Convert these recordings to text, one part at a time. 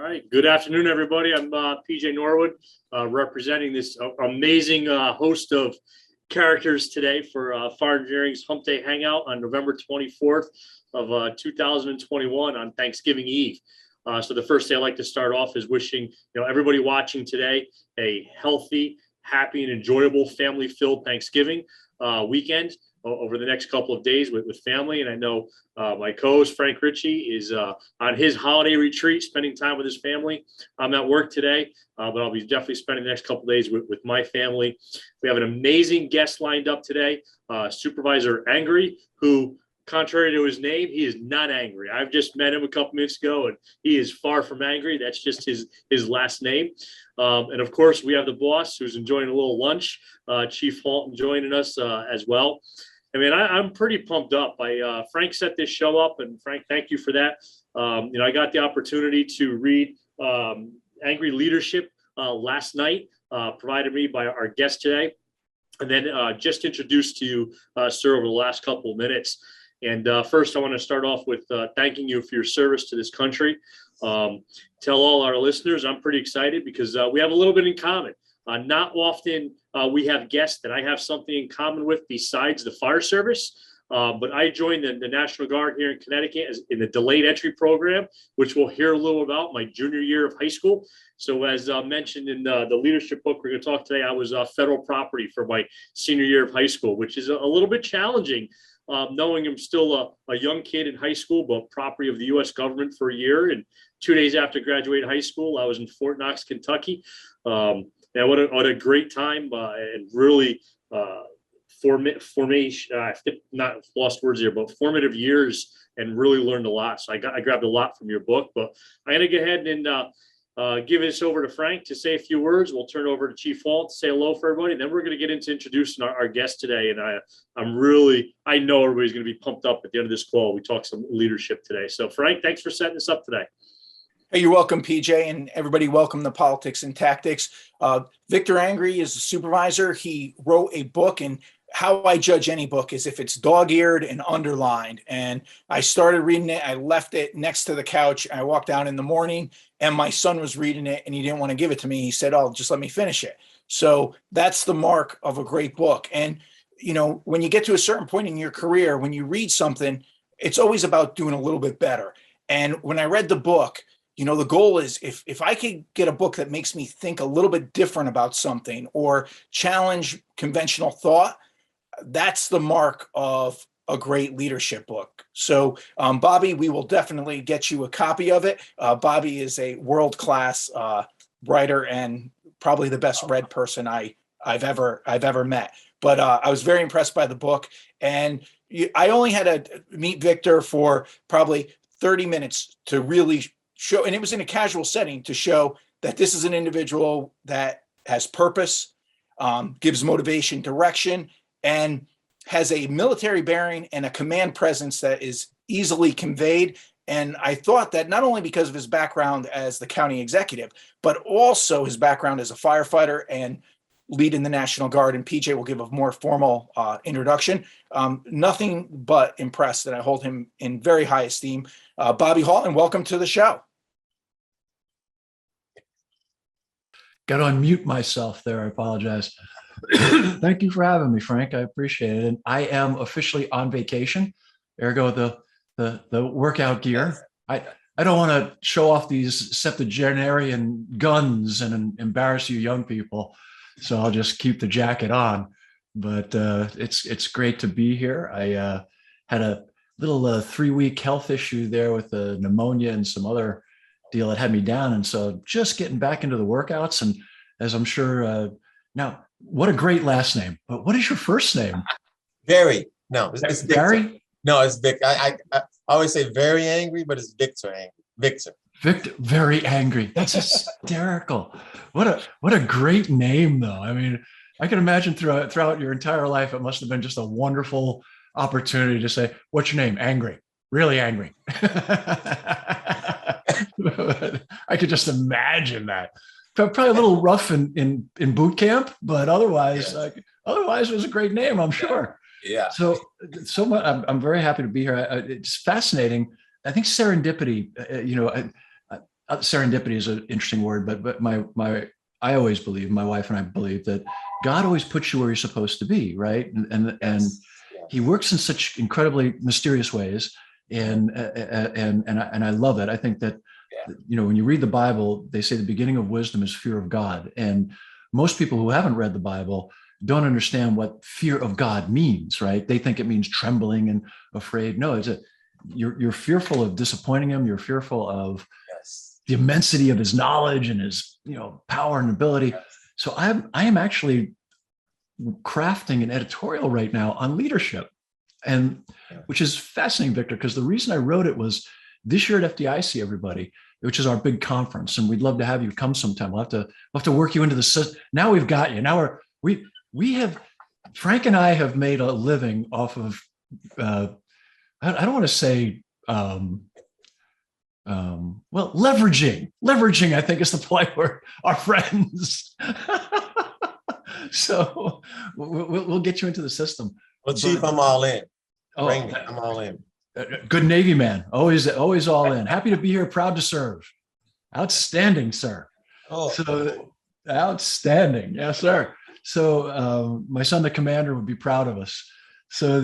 right. Good afternoon, everybody. I'm P.J. Norwood, representing this amazing host of characters today for Fire Engineering's Humpday Hangout on November 24th of 2021 on Thanksgiving Eve. So the first thing I'd like to start off is wishing everybody watching today a healthy, happy, and enjoyable family-filled Thanksgiving weekend over the next couple of days with family. And I know my co-host Frank Ricci is on his holiday retreat, spending time with his family. I'm at work today, but I'll be definitely spending the next couple of days with my family. We have an amazing guest lined up today, Supervisor Angry, who, contrary to his name, he is not angry. I've just met him a couple minutes ago, and he is far from angry. That's just his last name. And of course, we have the boss who's enjoying a little lunch, Chief Halton, joining us as well. I mean, I'm pretty pumped up. Frank set this show up, and Frank, thank you for that. I got the opportunity to read Angry Leadership last night, provided me by our guest today, and then just introduced to you, sir, over the last couple of minutes. And first, I want to start off with thanking you for your service to this country. Tell all our listeners, I'm pretty excited because we have a little bit in common. Not often we have guests that I have something in common with besides the fire service. But I joined the National Guard here in Connecticut in the delayed entry program, which we'll hear a little about my junior year of high school. So as mentioned in the leadership book we're going to talk today, I was federal property for my senior year of high school, which is a little bit challenging. Knowing I'm still a young kid in high school, but property of the U.S. government for a year. And 2 days after graduating high school, I was in Fort Knox, Kentucky. And what a great time and really not lost words here, but formative years, and really learned a lot. So I grabbed a lot from your book, but I'm going to go ahead and give this over to Frank to say a few words. We'll turn it over to Chief Walt to say hello for everybody. And then we're going to get into introducing our guest today. And I know everybody's going to be pumped up at the end of this call. We talk some leadership today. So Frank, thanks for setting us up today. Hey, you're welcome, PJ, and everybody welcome to Politics and Tactics. Victor Angry is a supervisor. He wrote a book, and how I judge any book is if it's dog-eared and underlined. And I started reading it. I left it next to the couch. I walked down in the morning, and my son was reading it, and he didn't want to give it to me. He said, "Oh, just let me finish it." So that's the mark of a great book. And, when you get to a certain point in your career, when you read something, it's always about doing a little bit better. And when I read the book, the goal is if I could get a book that makes me think a little bit different about something or challenge conventional thought, that's the mark of a great leadership book. So, Bobby, we will definitely get you a copy of it. Bobby is a world-class writer and probably the best read person I've ever met. But I was very impressed by the book, and I only had to meet Victor for probably 30 minutes to really show, and it was in a casual setting, to show that this is an individual that has purpose, gives motivation, direction, and has a military bearing and a command presence that is easily conveyed. And I thought that not only because of his background as the county executive, but also his background as a firefighter and leading the National Guard, and PJ will give a more formal introduction. Nothing but impressed, that I hold him in very high esteem. Bobby Halton, welcome to the show. Got to unmute myself there. I apologize. Thank you for having me, Frank. I appreciate it. And I am officially on vacation. Ergo the workout gear. I don't want to show off these septuagenarian guns and embarrass you young people, so I'll just keep the jacket on. But it's great to be here. I had a little 3-week health issue there with the pneumonia and some other deal that had me down, and so just getting back into the workouts. And as I'm sure now, what a great last name, but what is your first name? Very. No, it's Barry. No, it's Vic. I always say very angry, but it's Victor Angry. Victor. Very angry. That's hysterical. What a great name, though. I mean, I can imagine throughout your entire life, it must have been just a wonderful opportunity to say, "What's your name?" Angry. Really angry. I could just imagine that. Probably a little rough in boot camp, but otherwise, otherwise it was a great name, I'm sure. Yeah. So much. I'm very happy to be here. It's fascinating. I think serendipity. serendipity is an interesting word, but I always believe, my wife and I believe, that God always puts you where you're supposed to be, right? And he works in such incredibly mysterious ways, and I love it. I think that, when you read the Bible, they say the beginning of wisdom is fear of God, and most people who haven't read the Bible don't understand what fear of God means, right? They think it means trembling and afraid. No, you're fearful of disappointing him. You're fearful of the immensity of his knowledge and his, power and ability. So I am actually crafting an editorial right now on leadership, and which is fascinating, Victor, because the reason I wrote it was this year at FDIC, everybody, which is our big conference, and we'd love to have you come sometime. We'll have to work you into the system. Now we've got you. Now we have, Frank and I have made a living off of, I don't want to say, leveraging, I think is the polite word, our friends. So we'll get you into the system. Well, Chief, I'm all in. Oh, Bring me. I'm all in. Good Navy man. Always all in. Happy to be here. Proud to serve. Outstanding, sir. Oh, So outstanding. Yes, sir. So my son, the commander, would be proud of us. So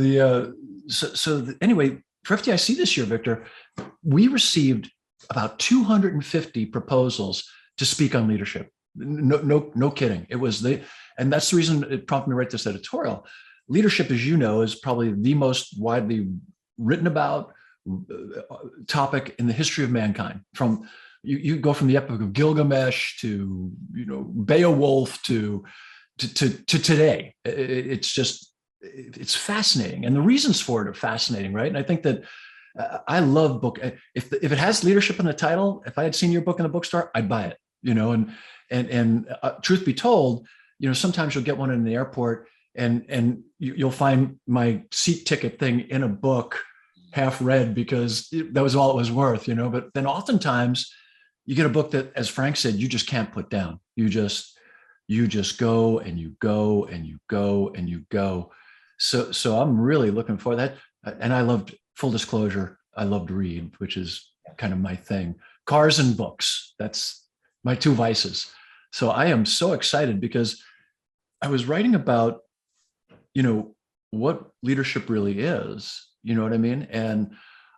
anyway, for FDIC this year, Victor, we received about 250 proposals to speak on leadership. No kidding. It was and that's the reason it prompted me to write this editorial. Leadership, as you know, is probably the most widely written about topic in the history of mankind. From you go from the Epic of Gilgamesh to Beowulf to today. It's fascinating, and the reasons for it are fascinating, right? And I think that I love book. If it has leadership in the title, if I had seen your book in the bookstore, I'd buy it. And truth be told, sometimes you'll get one in the airport, and you'll find my seat ticket thing in a book, half read, because that was all it was worth. But then oftentimes you get a book that, as Frank said, you just can't put down. You just go and you go and you go and you go. So I'm really looking for that. And I loved, full disclosure, I loved to read, which is kind of my thing. Cars and books, that's my two vices. So I am so excited because I was writing about, what leadership really is, you know what I mean? And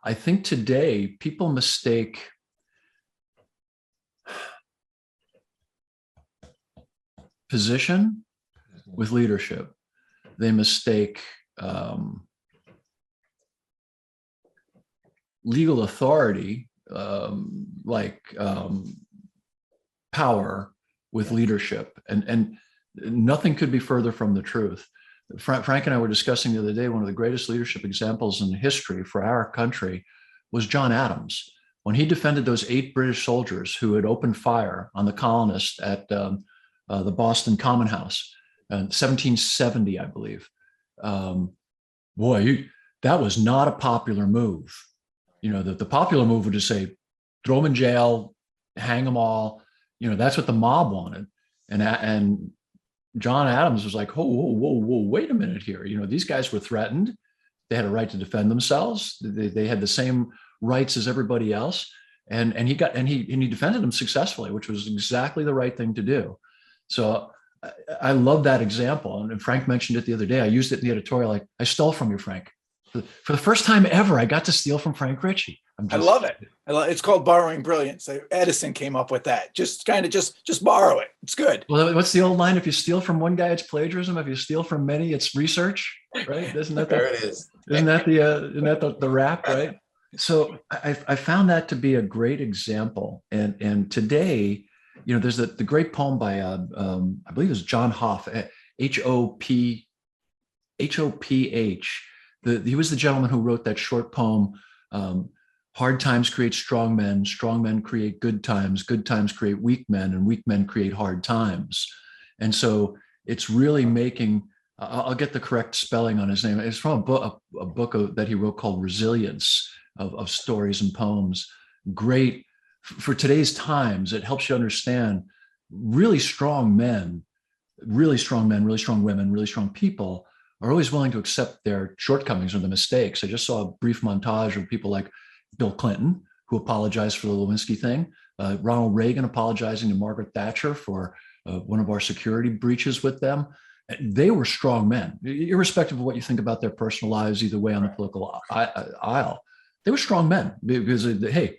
I think today people mistake position with leadership. They mistake legal authority, power, with leadership, and nothing could be further from the truth. Frank and I were discussing the other day, one of the greatest leadership examples in history for our country was John Adams, when he defended those 8 British soldiers who had opened fire on the colonists at the Boston Common House in 1770, I believe. That was not a popular move. The popular move would just say, throw them in jail, hang them all. That's what the mob wanted. And John Adams was like, whoa, wait a minute here. These guys were threatened. They had a right to defend themselves. They had the same rights as everybody else. And he defended them successfully, which was exactly the right thing to do. So I love that example. And Frank mentioned it the other day. I used it in the editorial. I stole from you, Frank. For the first time ever, I got to steal from Frank Ricci. I love it. It's called borrowing brilliance. Edison came up with that. Just borrow it. It's good. Well, what's the old line? If you steal from one guy, it's plagiarism. If you steal from many, it's research, right? Isn't that there it is. Isn't that the rap, right? So I found that to be a great example. And today, there's the great poem by I believe it's John Hoff, Hoph. He was the gentleman who wrote that short poem. Hard times create strong men create good times create weak men, and weak men create hard times. And so it's really making, I'll get the correct spelling on his name. It's from a book that he wrote called Resilience, of stories and poems. Great for today's times. It helps you understand really strong men, really strong women, really strong people are always willing to accept their shortcomings or the mistakes. I just saw a brief montage of people like Bill Clinton, who apologized for the Lewinsky thing, Ronald Reagan apologizing to Margaret Thatcher for one of our security breaches with them. They were strong men, irrespective of what you think about their personal lives, either way on the political aisle. They were strong men because, hey,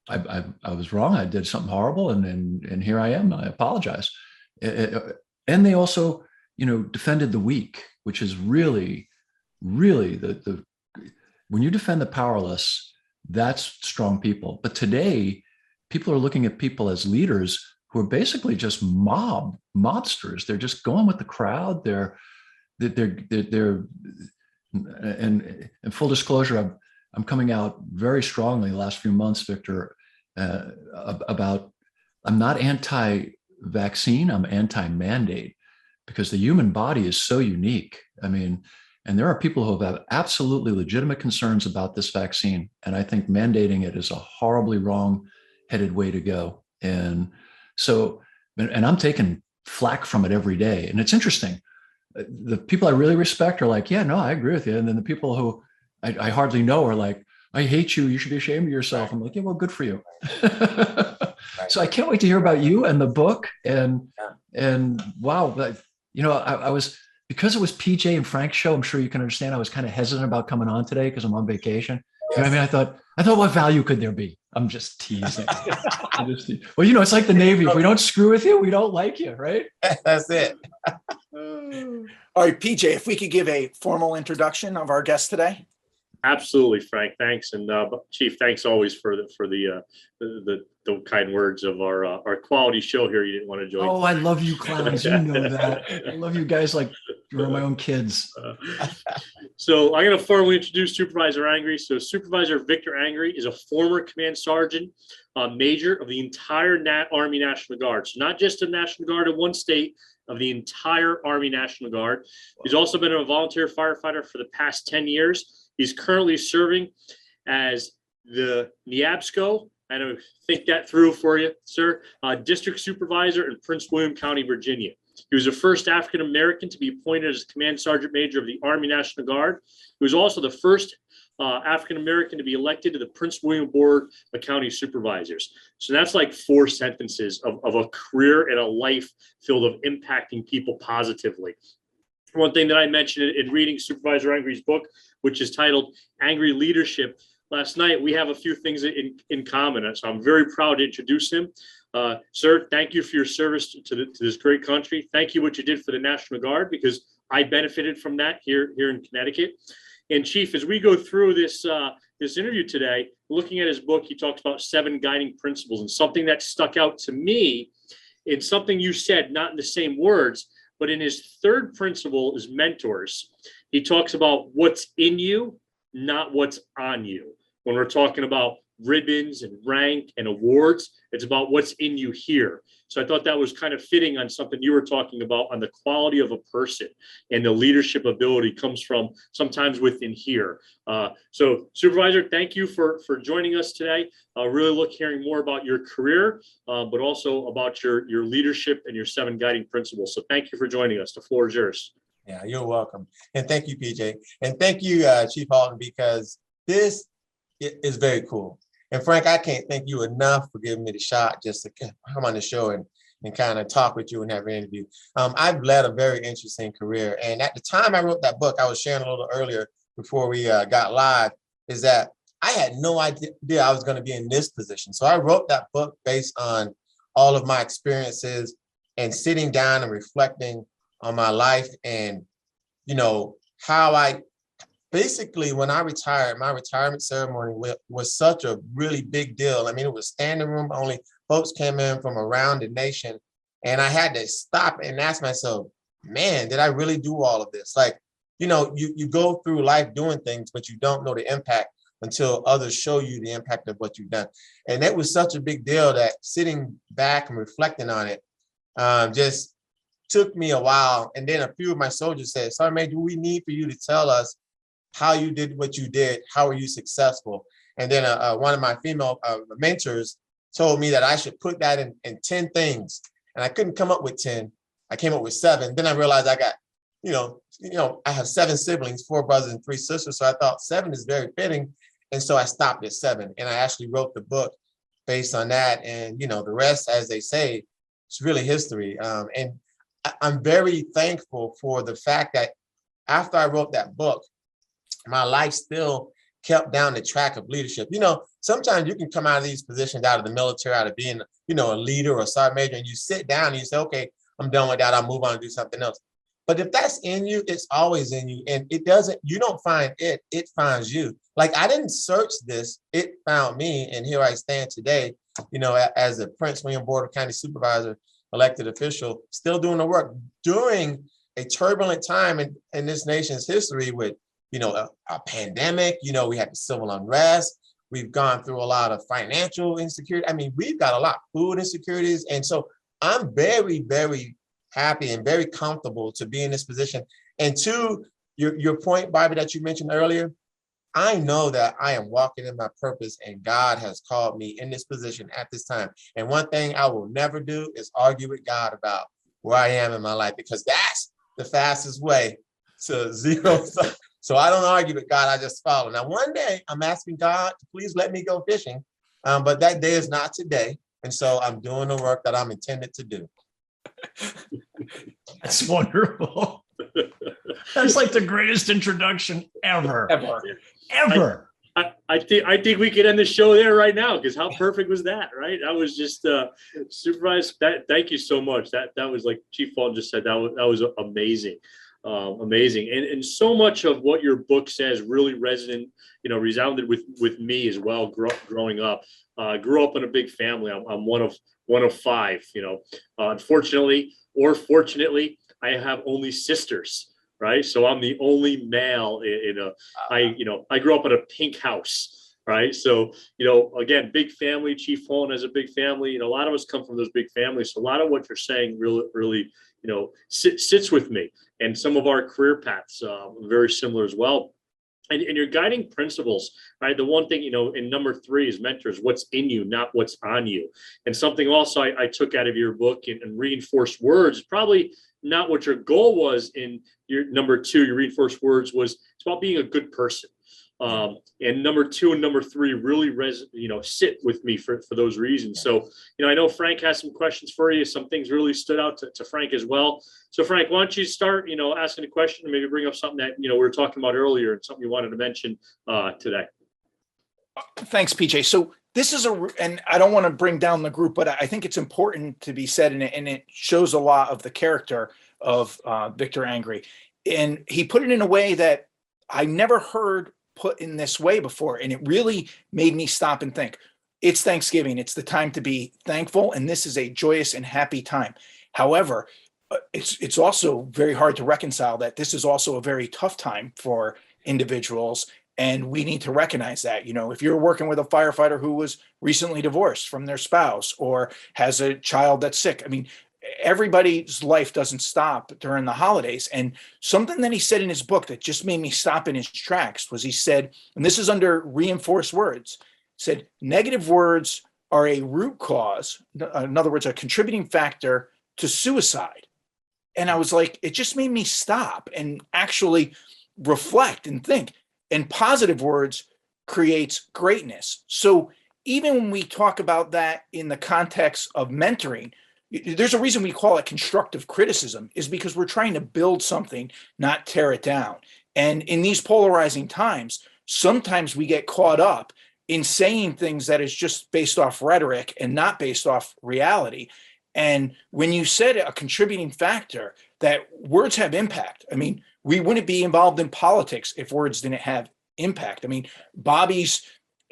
I was wrong. I did something horrible, and here I am. I apologize. And they also, defended the weak, which is really, really the when you defend the powerless, that's strong people. But today, people are looking at people as leaders who are basically just mobsters. They're just going with the crowd. They're and full disclosure, I'm coming out very strongly the last few months, Victor, about I'm not anti-vaccine, I'm anti-mandate, because the human body is so unique. I mean, and there are people who have absolutely legitimate concerns about this vaccine. And I think mandating it is a horribly wrong-headed way to go. And so, and I'm taking flack from it every day. And it's interesting. The people I really respect are like, yeah, no, I agree with you. And then the people who I hardly know are like, I hate you. You should be ashamed of yourself. I'm like, yeah, well, good for you. So I can't wait to hear about you and the book. And wow, I was, because it was PJ and Frank's show, I'm sure you can understand, I was kind of hesitant about coming on today because I'm on vacation. You know what I mean? I thought, what value could there be? I'm just teasing. Well, it's like the Navy. If we don't screw with you, we don't like you, right? That's it. All right, PJ, if we could give a formal introduction of our guest today. Absolutely, Frank. Thanks, and Chief, thanks always for the kind words of our quality show here. You didn't want to join. Oh, I love you clowns. You know that. I love you guys like you're my own kids. So I'm going to formally introduce Supervisor Angry. So Supervisor Victor Angry is a former command sergeant major of the entire Army National Guard. So not just the National Guard of one state, of the entire Army National Guard. He's also been a volunteer firefighter for the past 10 years. He's currently serving as the Neabsco, and I think that through for you, sir, District Supervisor in Prince William County, Virginia. He was the first African-American to be appointed as Command Sergeant Major of the Army National Guard. He was also the first African-American to be elected to the Prince William Board of County Supervisors. So that's like 4 sentences of a career and a life filled of impacting people positively. One thing that I mentioned in reading Supervisor Angry's book, which is titled Angry Leadership, last night, we have a few things in common. So I'm very proud to introduce him. Sir, thank you for your service to this great country. Thank you what you did for the National Guard, because I benefited from that here in Connecticut. And Chief, as we go through this interview today, looking at his book, he talks about 7 guiding principles, and something that stuck out to me, it's something you said, not in the same words, but in his 3rd principle is mentors. He talks about what's in you, not what's on you. When we're talking about ribbons and rank and awards, it's about what's in you here. So I thought that was kind of fitting on something you were talking about on the quality of a person, and the leadership ability comes from sometimes within here. So Supervisor, thank you for joining us today. Really look hearing more about your career, but also about your leadership and your 7 guiding principles. So thank you for joining us. The floor is yours. Yeah, you're welcome. And thank you, PJ. And thank you, Chief Halton, because this is very cool. And Frank, I can't thank you enough for giving me the shot just to come on the show and kind of talk with you and have an interview. I've led a very interesting career. And at the time I wrote that book, I was sharing a little earlier before we got live, is that I had no idea I was going to be in this position. So I wrote that book based on all of my experiences and sitting down and reflecting on my life and, how I basically, when I retired, my retirement ceremony was such a really big deal. I mean, it was standing room only. Folks came in from around the nation, and I had to stop and ask myself, man, did I really do all of this? Like, you go through life doing things, but you don't know the impact until others show you the impact of what you've done. And it was such a big deal that sitting back and reflecting on it just took me a while. And then a few of my soldiers said, Sergeant Major, we need for you to tell us how you did what you did. How were you successful? And then one of my female mentors told me that I should put that in 10 things. And I couldn't come up with 10. I came up with 7. Then I realized I got, I have 7 siblings, 4 brothers and 3 sisters. So I thought 7 is very fitting. And so I stopped at 7. And I actually wrote the book based on that. And, the rest, as they say, it's really history. And I'm very thankful for the fact that after I wrote that book, my life still kept down the track of leadership. Sometimes you can come out of these positions, out of the military, out of being, a leader or a sergeant major, and you sit down and you say, okay, I'm done with that. I'll move on and do something else. But if that's in you, it's always in you. And you don't find it, it finds you. Like, I didn't search this, it found me. And here I stand today, as a Prince William Board of County Supervisor, elected official, still doing the work during a turbulent time in this nation's history with, a pandemic. We had the civil unrest. We've gone through a lot of financial insecurity. I mean, we've got a lot of food insecurities. And so I'm very, very happy and very comfortable to be in this position. And to your point, Bobby, that you mentioned earlier, I know that I am walking in my purpose and God has called me in this position at this time. And one thing I will never do is argue with God about where I am in my life, because that's the fastest way to zero. So I don't argue with God, I just follow. Now, one day I'm asking God to please let me go fishing, but that day is not today. And so I'm doing the work that I'm intended to do. That's wonderful. That's like the greatest introduction ever. I think we could end the show there right now, because how perfect was that, right? That was just Supervisor. Thank you so much. That was, like Chief Fulton just said, that was amazing. Amazing. And so much of what your book says really resounded with me as well. Growing up, grew up in a big family. I'm one of five. Unfortunately or fortunately, I have only sisters. Right, so I'm the only male I grew up in a pink house. Right, so again, big family. Chief Fulton has a big family. A lot of us come from those big families. So a lot of what you're saying really sits with me. And some of our career paths very similar as well. And your guiding principles, right? The one thing, in number 3 is mentors, what's in you, not what's on you. And something also I took out of your book and reinforced words, probably not what your goal was in your number 2, your reinforced words was, it's about being a good person. And number 2 and number 3 really sit with me for those reasons. So, I know Frank has some questions for you. Some things really stood out to Frank as well. So Frank, why don't you start, asking a question and maybe bring up something that, we were talking about earlier and something you wanted to mention today. Thanks, PJ. So this is and I don't want to bring down the group, but I think it's important to be said, and it shows a lot of the character of Victor Angry. And he put it in a way that I never heard put in this way before. And it really made me stop and think. It's Thanksgiving. It's the time to be thankful. And this is a joyous and happy time. However, it's also very hard to reconcile that this is also a very tough time for individuals. And we need to recognize that, if you're working with a firefighter who was recently divorced from their spouse or has a child that's sick, I mean, everybody's life doesn't stop during the holidays. And something that he said in his book that just made me stop in his tracks was, he said, and this is under reinforced words, said, negative words are a root cause. In other words, a contributing factor to suicide. And I was like, it just made me stop and actually reflect and think. And positive words creates greatness. So even when we talk about that in the context of mentoring, there's a reason we call it constructive criticism, is because we're trying to build something, not tear it down. And in these polarizing times, sometimes we get caught up in saying things that is just based off rhetoric and not based off reality. And when you said a contributing factor, that words have impact. I mean, we wouldn't be involved in politics if words didn't have impact. I mean, Bobby's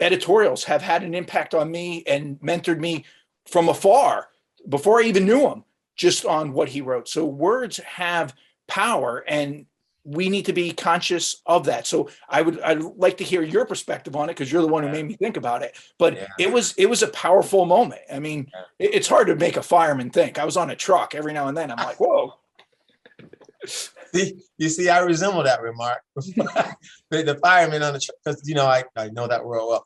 editorials have had an impact on me and mentored me from afar before I even knew him, just on what he wrote. So words have power, and we need to be conscious of that. So I'd like to hear your perspective on it, because you're the one who made me think about it. But it was a powerful moment. I mean, it's hard to make a fireman think. I was on a truck every now and then. I'm like, whoa. You see, I resemble that remark. The fireman on the truck, because I know that real well.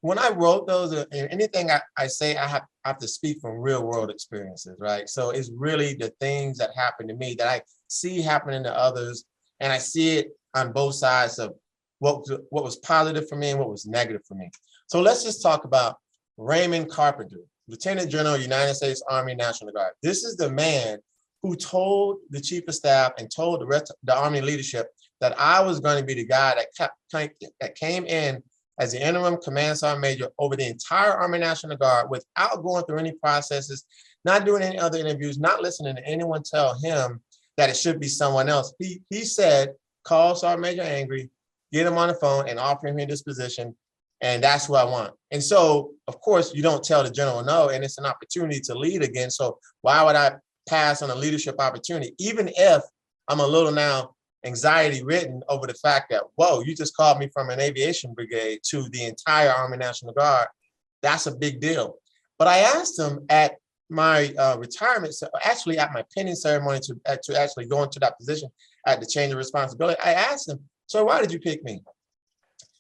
When I wrote those, anything I say, I have to speak from real world experiences, right? So it's really the things that happen to me that I see happening to others, and I see it on both sides of what was positive for me and what was negative for me. So let's just talk about Raymond Carpenter, Lieutenant General, United States Army National Guard. This is the man who told the chief of staff and told the rest of the Army leadership that I was going to be the guy that came in as the interim command sergeant major over the entire Army National Guard without going through any processes, not doing any other interviews, not listening to anyone tell him that it should be someone else. He said, call Sergeant Major Angry, get him on the phone and offer him this position. And that's what I want. And so, of course, you don't tell the general no, and it's an opportunity to lead again. So why would I pass on a leadership opportunity, even if I'm a little now anxiety ridden over the fact that, whoa, you just called me from an aviation brigade to the entire Army National Guard. That's a big deal. But I asked him at my retirement, actually at my pinning ceremony to actually go into that position at the change of responsibility, I asked him, so why did you pick me?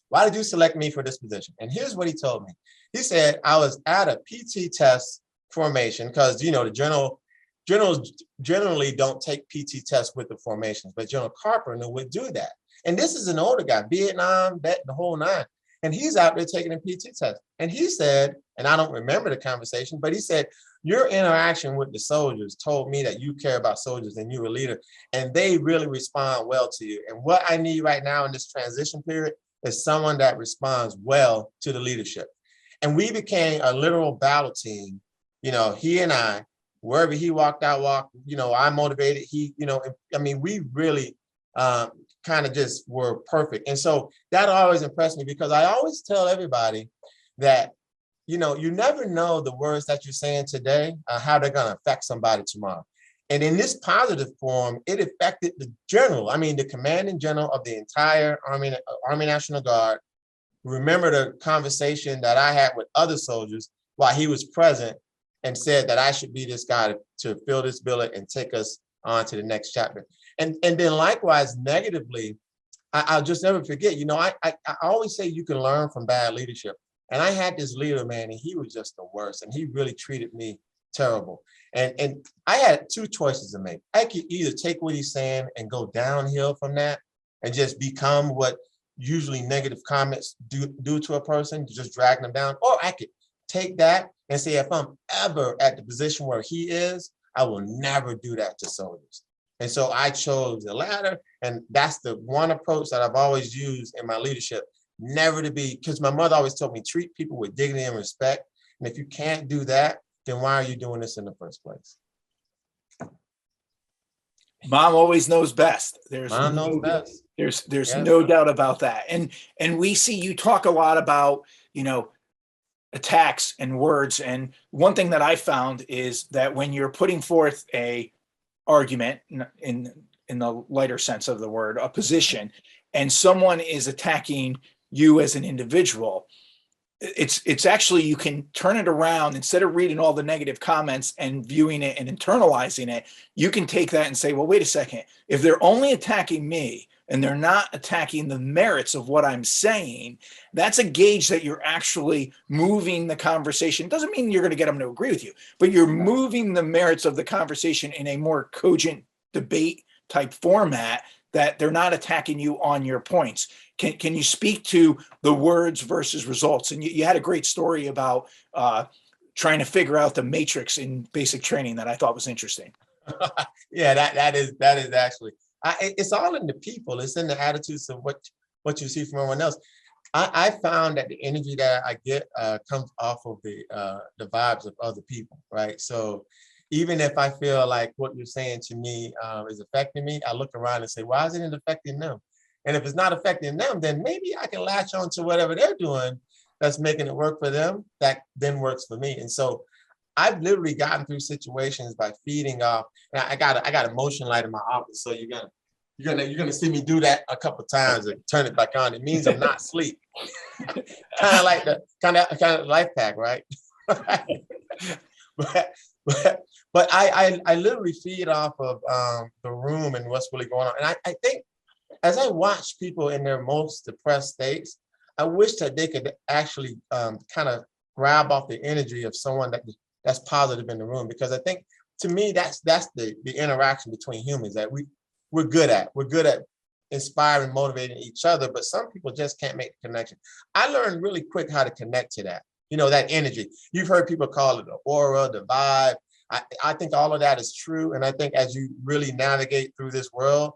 Why did you select me for this position? And here's what he told me. He said, I was at a PT test formation because, you know, the generals generally don't take PT tests with the formations, but General Carpenter would do that. And this is an older guy, Vietnam, that the whole nine. And he's out there taking a PT test. And he said, and I don't remember the conversation, but he said, your interaction with the soldiers told me that you care about soldiers and you're a leader, and they really respond well to you. And what I need right now in this transition period is someone that responds well to the leadership. And we became a literal battle team. You know, he and I, wherever he walked, you know, I motivated, he, you know, I mean, we really kind of just were perfect. And so that always impressed me because I always tell everybody that, you know, you never know the words that you're saying today, how they're going to affect somebody tomorrow. And in this positive form, it affected the general, I mean, the commanding general of the entire Army National Guard. Remember the conversation that I had with other soldiers while he was present and said that I should be this guy to fill this billet and take us on to the next chapter. And then likewise, negatively, I'll just never forget, you know, I always say you can learn from bad leadership. And I had this leader, man, and he was just the worst. And he really treated me terrible. And I had two choices to make. I could either take what he's saying and go downhill from that and just become what usually negative comments do to a person, just dragging them down. Or I could take that and say, if I'm ever at the position where he is, I will never do that to soldiers. And so I chose the latter. And that's the one approach that I've always used in my leadership, never to be, because my mother always told me, treat people with dignity and respect. And if you can't do that, then why are you doing this in the first place? Mom always knows best. Mom knows best. There's Yes. no doubt about that. And we see you talk a lot about, you know, attacks and words. And one thing that I found is that when you're putting forth a argument in the lighter sense of the word, a position, and someone is attacking you as an individual, it's actually, you can turn it around. Instead of reading all the negative comments and viewing it and internalizing it, you can take that and say, well, wait a second, if they're only attacking me and they're not attacking the merits of what I'm saying, that's a gauge that you're actually moving the conversation. It doesn't mean you're going to get them to agree with you, but you're moving the merits of the conversation in a more cogent debate type format, that they're not attacking you on your points. Can you speak to the words versus results? And you had a great story about trying to figure out the matrix in basic training that I thought was interesting. Yeah, that is actually, it's all in the people. It's in the attitudes of what you see from everyone else. I found that the energy that I get comes off of the vibes of other people, right? So even if I feel like what you're saying to me is affecting me, I look around and say, why isn't it affecting them? And if it's not affecting them, then maybe I can latch on to whatever they're doing that's making it work for them, that then works for me. And so I've literally gotten through situations by feeding off. And I got a motion light in my office, so you're gonna see me do that a couple of times and turn it back on. It means I'm not asleep. Kind of like the kind of life hack, right? But I literally feed off of the room and what's really going on. And I think as I watch people in their most depressed states, I wish that they could actually kind of grab off the energy of someone that's positive in the room, because I think, to me, that's the interaction between humans that we're good at. We're good at inspiring, motivating each other, but some people just can't make the connection. I learned really quick how to connect to that. that energy. You've heard people call it the aura, the vibe. I think all of that is true. And I think as you really navigate through this world,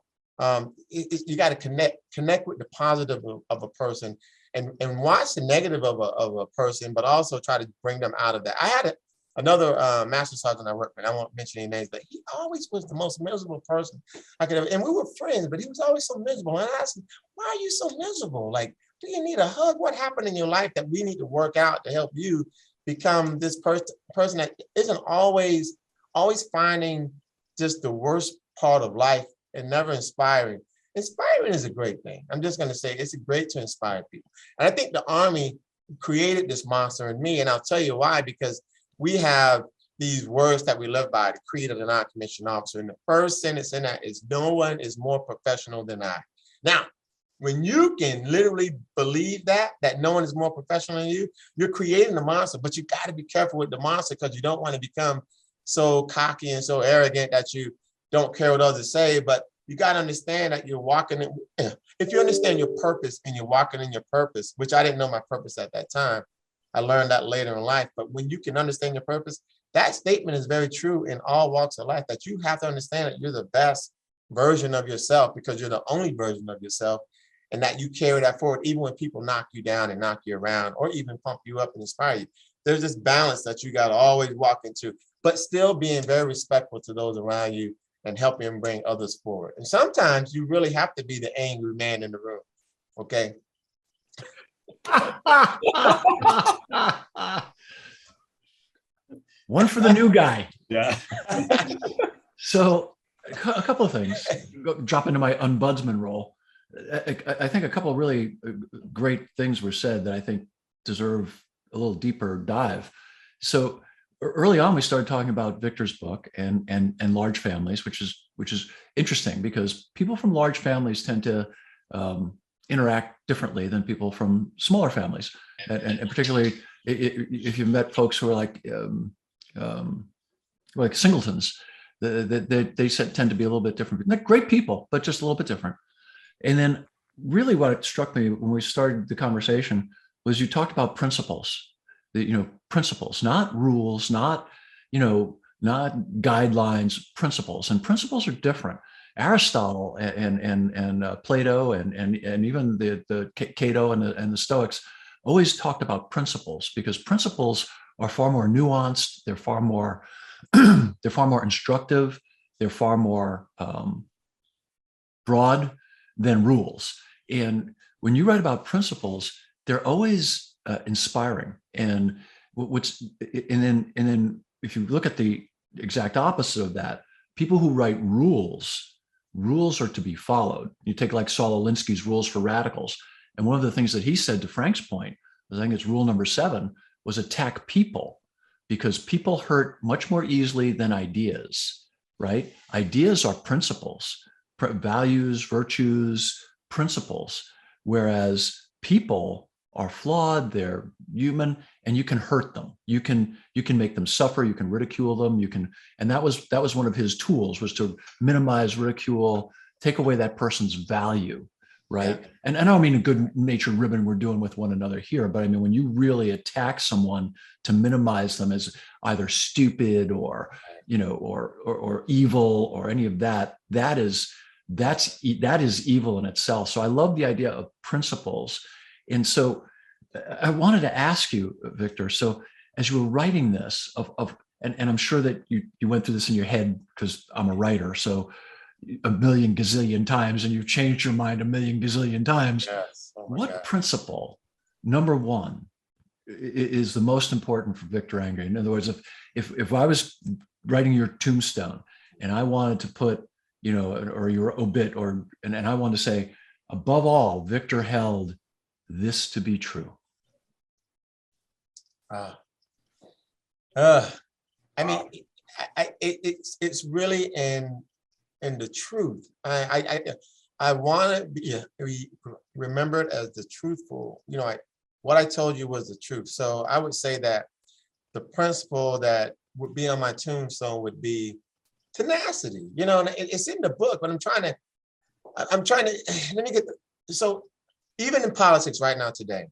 you got to connect with the positive of a person and watch the negative of a person, but also try to bring them out of that. I had another master sergeant I worked with, I won't mention any names, but he always was the most miserable person I could ever, and we were friends, but he was always so miserable. And I asked him, why are you so miserable? Like, do you need a hug? What happened in your life that we need to work out to help you become this person that isn't always finding just the worst part of life and never inspiring? Inspiring is a great thing. I'm just going to say it's great to inspire people. And I think the Army created this monster in me. And I'll tell you why, because we have these words that we live by, the creed of the non-commissioned officer. And the first sentence in that is, no one is more professional than I. Now, when you can literally believe that no one is more professional than you, you're creating the monster, but you got to be careful with the monster because you don't want to become so cocky and so arrogant that you don't care what others say. But you got to understand that you're walking in, if you understand your purpose and you're walking in your purpose, which I didn't know my purpose at that time. I learned that later in life. But when you can understand your purpose, that statement is very true in all walks of life, that you have to understand that you're the best version of yourself because you're the only version of yourself, and that you carry that forward even when people knock you down and knock you around or even pump you up and inspire you. There's this balance that you got to always walk into, but still being very respectful to those around you and helping bring others forward. And sometimes you really have to be the angry man in the room, okay? One for the new guy. Yeah. So a couple of things, drop into my ombudsman role. I think a couple of really great things were said that I think deserve a little deeper dive. So early on, we started talking about Victor's book and large families, which is interesting because people from large families tend to interact differently than people from smaller families, and particularly if you've met folks who are like singletons, they tend to be a little bit different. They're great people, but just a little bit different. And then really what struck me when we started the conversation was you talked about principles, principles, not rules, not guidelines, principles. And principles are different. Aristotle and Plato and even the Cato and the Stoics always talked about principles because principles are far more nuanced. They're far more instructive. They're far more broad than rules. And when you write about principles, they're always inspiring. And then if you look at the exact opposite of that, people who write rules are to be followed. You take like Saul Alinsky's Rules for Radicals. And one of the things that he said to Frank's point, I think it's rule number 7, was attack people, because people hurt much more easily than ideas, right? Ideas are principles, values, virtues, principles, whereas people are flawed, they're human, and you can hurt them. You can make them suffer, you can ridicule them, and that was one of his tools, was to minimize ridicule, take away that person's value, right? Yeah. And I don't mean a good-natured ribbon we're doing with one another here, but I mean when you really attack someone to minimize them as either stupid or evil or any of that, that is evil in itself. So I love the idea of principles. And so I wanted to ask you, Victor, so as you were writing this and I'm sure that you went through this in your head because I'm a writer, so a million gazillion times, and you've changed your mind a million gazillion times. Yes. Oh what God. Principle, number one, is the most important for Victor Angry? In other words, if I was writing your tombstone and I wanted to put, or your obit, and I wanted to say, above all, Victor held this to be true. I mean, it's really in the truth. I want to be remembered as the truthful. What I told you was the truth. So I would say that the principle that would be on my tombstone would be tenacity. And it's in the book, but I'm trying to. Let me get. So even in politics right now today,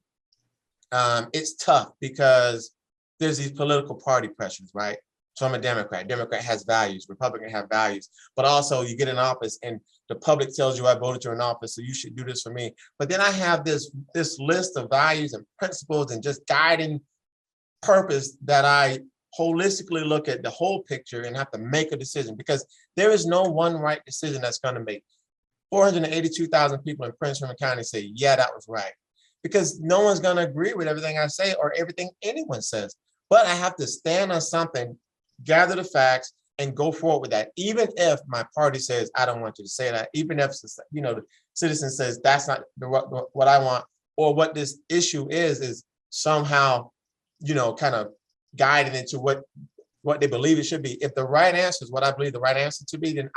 it's tough because there's these political party pressures, right? So I'm a Democrat. Democrat has values. Republican have values. But also you get in office and the public tells you I voted you in office, so you should do this for me. But then I have this list of values and principles and just guiding purpose that I holistically look at the whole picture and have to make a decision, because there is no one right decision that's going to make 482,000 people in Prince William County say, yeah, that was right. Because no one's going to agree with everything I say or everything anyone says. But I have to stand on something, gather the facts, and go forward with that. Even if my party says, I don't want you to say that, even if, you know, the citizen says that's not what I want, or what this issue is somehow, you know, kind of guided into what they believe it should be. If the right answer is what I believe the right answer to be, then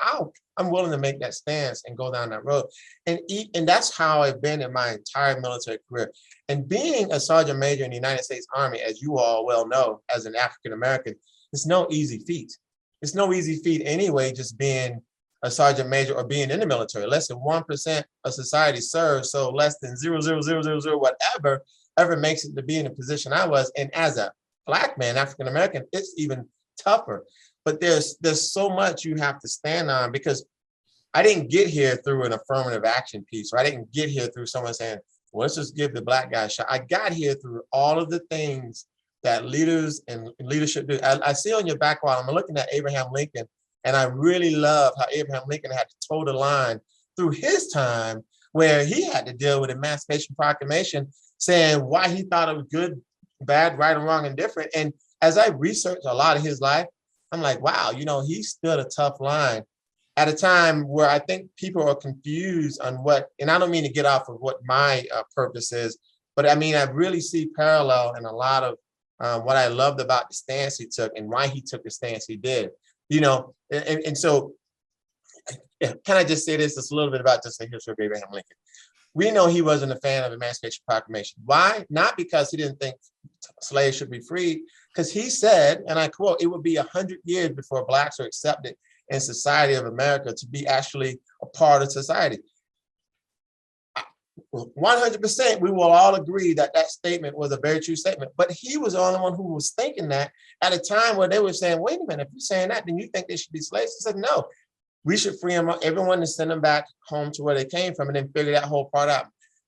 I'm willing to make that stance and go down that road. And that's how I've been in my entire military career. And being a sergeant major in the United States Army, as you all well know, as an African American, it's no easy feat. It's no easy feat anyway, just being a sergeant major or being in the military. Less than 1% of society serves, so less than 0.0000 whatever ever makes it to be in the position I was. And as a Black man, African American, it's even tougher. But there's so much you have to stand on, because I didn't get here through an affirmative action piece, or I didn't get here through someone saying, well, let's just give the Black guy a shot. I got here through all of the things that leaders and leadership do. I see on your back wall, I'm looking at Abraham Lincoln, and I really love how Abraham Lincoln had to toe the line through his time, where he had to deal with Emancipation Proclamation, saying why he thought it was good, bad, right, and wrong, and different. And as I researched a lot of his life, I'm like, wow, you know, he stood a tough line at a time where I think people are confused on what, and I don't mean to get off of what my purpose is, but I mean, I really see parallel in a lot of what I loved about the stance he took and why he took the stance he did, you know. And so, can I just say this just a little bit about just a history of Abraham Lincoln? We know he wasn't a fan of Emancipation Proclamation. Why? Not because he didn't think slaves should be freed, because he said, and I quote, it would be 100 years before Blacks are accepted in society of America to be actually a part of society. 100%, we will all agree that that statement was a very true statement, but he was the only one who was thinking that at a time where they were saying, wait a minute, if you're saying that, then you think they should be slaves? He said, no, we should free them, everyone, to send them back home to where they came from, and then figure that whole part out.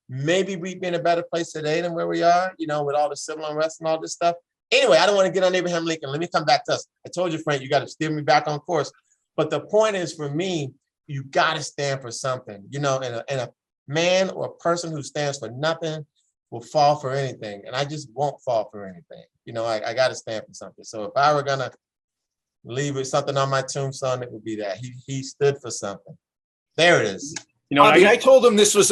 Maybe we'd be in a better place today than where we are, you know, with all the civil unrest and all this stuff. Anyway, I don't want to get on Abraham Lincoln. Let me come back to us. I told you, Frank, you got to steer me back on course. But the point is, for me, you got to stand for something, you know, and a man or a person who stands for nothing will fall for anything. And I just won't fall for anything. You know, I got to stand for something. So if I were going to leave with something on my tombstone, it would be that he stood for something. There it is. You know, I told him this was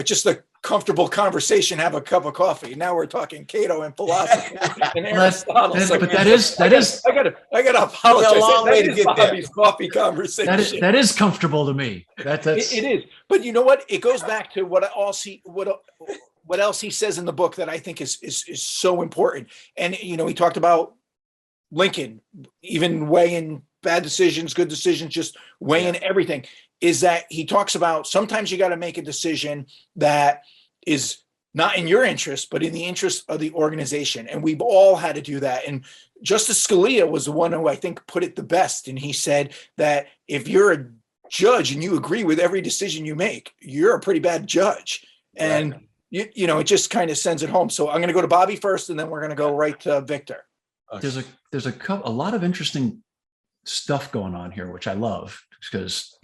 just a comfortable conversation, have a cup of coffee. Now we're talking Cato and philosophy and Aristotle. But that is I gotta apologize. It's a long way to get there. Bobby's coffee conversation. That is comfortable to me. That's It is. But you know what? It goes back to what else he says in the book that I think is so important. And you know, he talked about Lincoln, even weighing bad decisions, good decisions, just weighing everything. Is that he talks about sometimes you got to make a decision that is not in your interest, but in the interest of the organization. And we've all had to do that. And Justice Scalia was the one who I think put it the best. And he said that if you're a judge and you agree with every decision you make, you're a pretty bad judge. And, you know, it just kind of sends it home. So I'm going to go to Bobby first, and then we're going to go right to Victor. There's a lot of interesting stuff going on here, which I love, because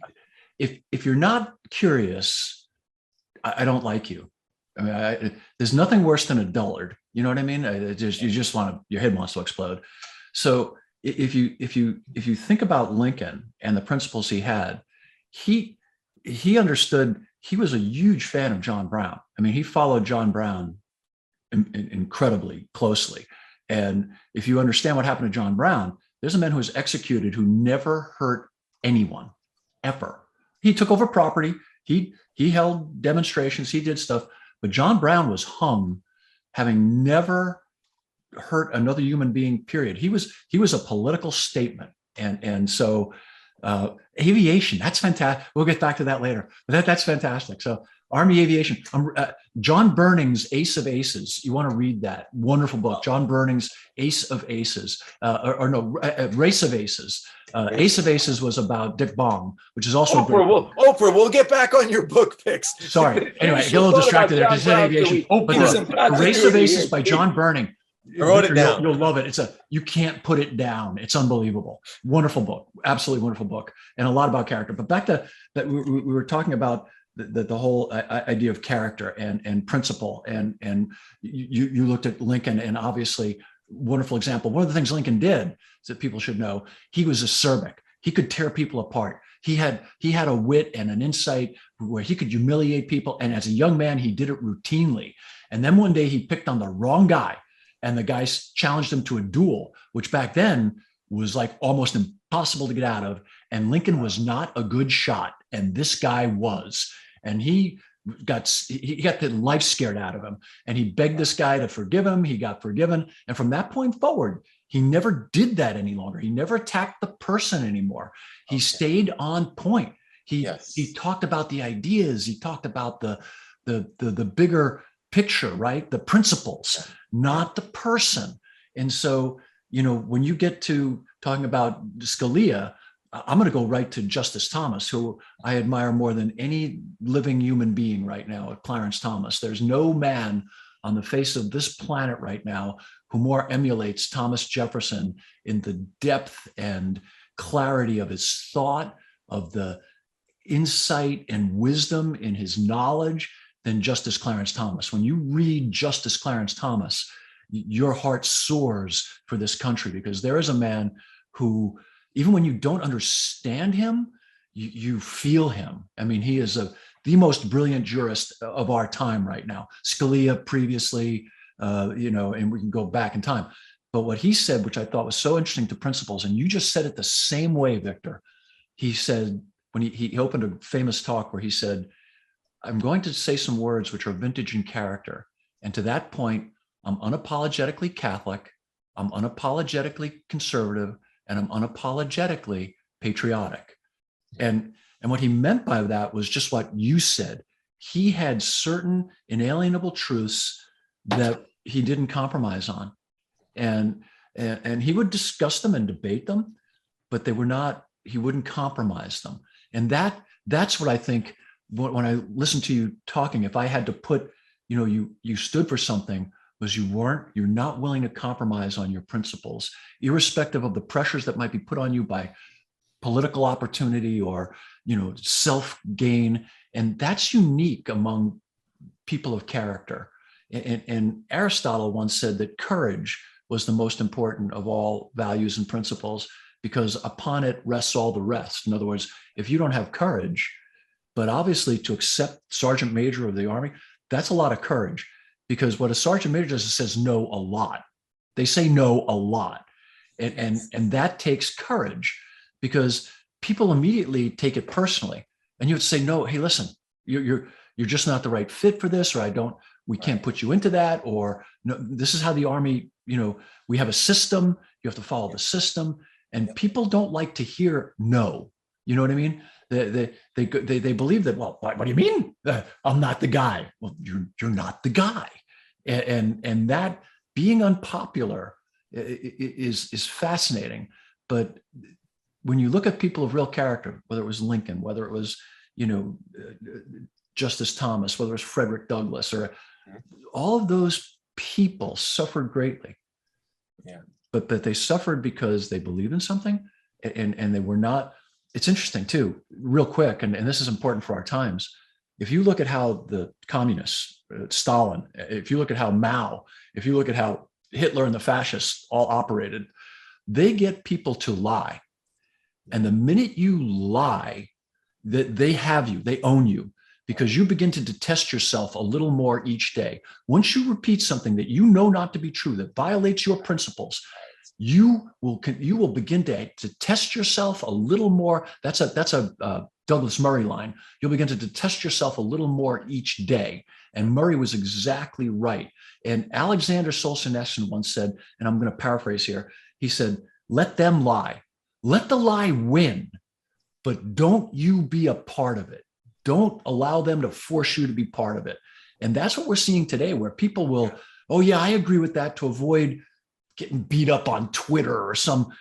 if you're not curious, I don't like you. I mean, there's nothing worse than a dullard. You know what I mean? Your head wants to explode. So if you think about Lincoln and the principles he had, he understood. He was a huge fan of John Brown. I mean, he followed John Brown incredibly closely. And if you understand what happened to John Brown, there's a man who was executed who never hurt anyone, ever. He took over property. He held demonstrations. He did stuff. But John Brown was hung, having never hurt another human being, period. He was a political statement. And so aviation, that's fantastic. We'll get back to that later. But that's fantastic. So Army Aviation. John Burning's Ace of Aces. You want to read that wonderful book, John Burning's Ace of Aces, Race of Aces. Ace of Aces was about Dick Bong, which is also Oprah, we'll get back on your book picks. Sorry. Anyway, I get a little distracted there because it's aviation. But the Race of Aces by John Burning. I wrote it down. You'll love it. You can't put it down. It's unbelievable. Wonderful book. Absolutely wonderful book. And a lot about character. But back to that, we were talking about the whole idea of character and principle. And you looked at Lincoln, and obviously wonderful example. One of the things Lincoln did that people should know, he was acerbic. He could tear people apart. He had a wit and an insight where he could humiliate people. And as a young man, he did it routinely. And then one day he picked on the wrong guy, and the guy challenged him to a duel, which back then was like almost impossible to get out of. And Lincoln was not a good shot, and this guy was. And he got the life scared out of him. And he begged this guy to forgive him. He got forgiven. And from that point forward, he never did that any longer. He never attacked the person anymore. He stayed on point. He talked about the ideas. He talked about the bigger picture, right? The principles, not the person. And so, when you get to talking about Scalia, I'm going to go right to Justice Thomas, who I admire more than any living human being right now, Clarence Thomas. There's no man on the face of this planet right now who more emulates Thomas Jefferson in the depth and clarity of his thought, of the insight and wisdom in his knowledge than Justice Clarence Thomas. When you read Justice Clarence Thomas, your heart soars for this country, because there is a man who, even when you don't understand him, you feel him. I mean, he is the most brilliant jurist of our time right now. Scalia previously, and we can go back in time. But what he said, which I thought was so interesting to principles, and you just said it the same way, Victor. He said, when he opened a famous talk where he said, I'm going to say some words which are vintage in character. And to that point, I'm unapologetically Catholic, I'm unapologetically conservative, and I'm unapologetically patriotic. And what he meant by that was just what you said. He had certain inalienable truths that he didn't compromise on. And he would discuss them and debate them, but he wouldn't compromise them. And that's what I think, when I listen to you talking, if I had to put, you stood for something, was you're not willing to compromise on your principles, irrespective of the pressures that might be put on you by political opportunity or, self-gain. And that's unique among people of character. And Aristotle once said that courage was the most important of all values and principles, because upon it rests all the rest. In other words, if you don't have courage, but obviously to accept Sergeant Major of the Army, that's a lot of courage, because what a Sergeant Major does is says no a lot. They say no a lot. And that takes courage, because people immediately take it personally. And you would say, no, hey, listen, you're just not the right fit for this, or we can't put you into that, or no, this is how the Army, we have a system, you have to follow the system. And people don't like to hear no. You know what I mean? They believe that, well, what do you mean? I'm not the guy. Well, you're not the guy. And that being unpopular is fascinating. But when you look at people of real character, whether it was Lincoln, whether it was, Justice Thomas, whether it was Frederick Douglass, or all of those people suffered greatly. Yeah. But they suffered because they believed in something, and they were not. It's interesting too, real quick, and this is important for our times. If you look at how the communists, Stalin, if you look at how Mao, if you look at how Hitler and the fascists all operated, they get people to lie. And the minute you lie, that they have you, they own you, because you begin to detest yourself a little more each day. Once you repeat something that you know not to be true, that violates your principles, you will begin to detest yourself a little more. That's a Douglas Murray line. You'll begin to detest yourself a little more each day. And Murray was exactly right. And Alexander Solzhenitsyn once said, and I'm going to paraphrase here, he said, let them lie. Let the lie win, but don't you be a part of it. Don't allow them to force you to be part of it. And that's what we're seeing today, where people will, oh yeah, I agree with that, to avoid getting beat up on Twitter or some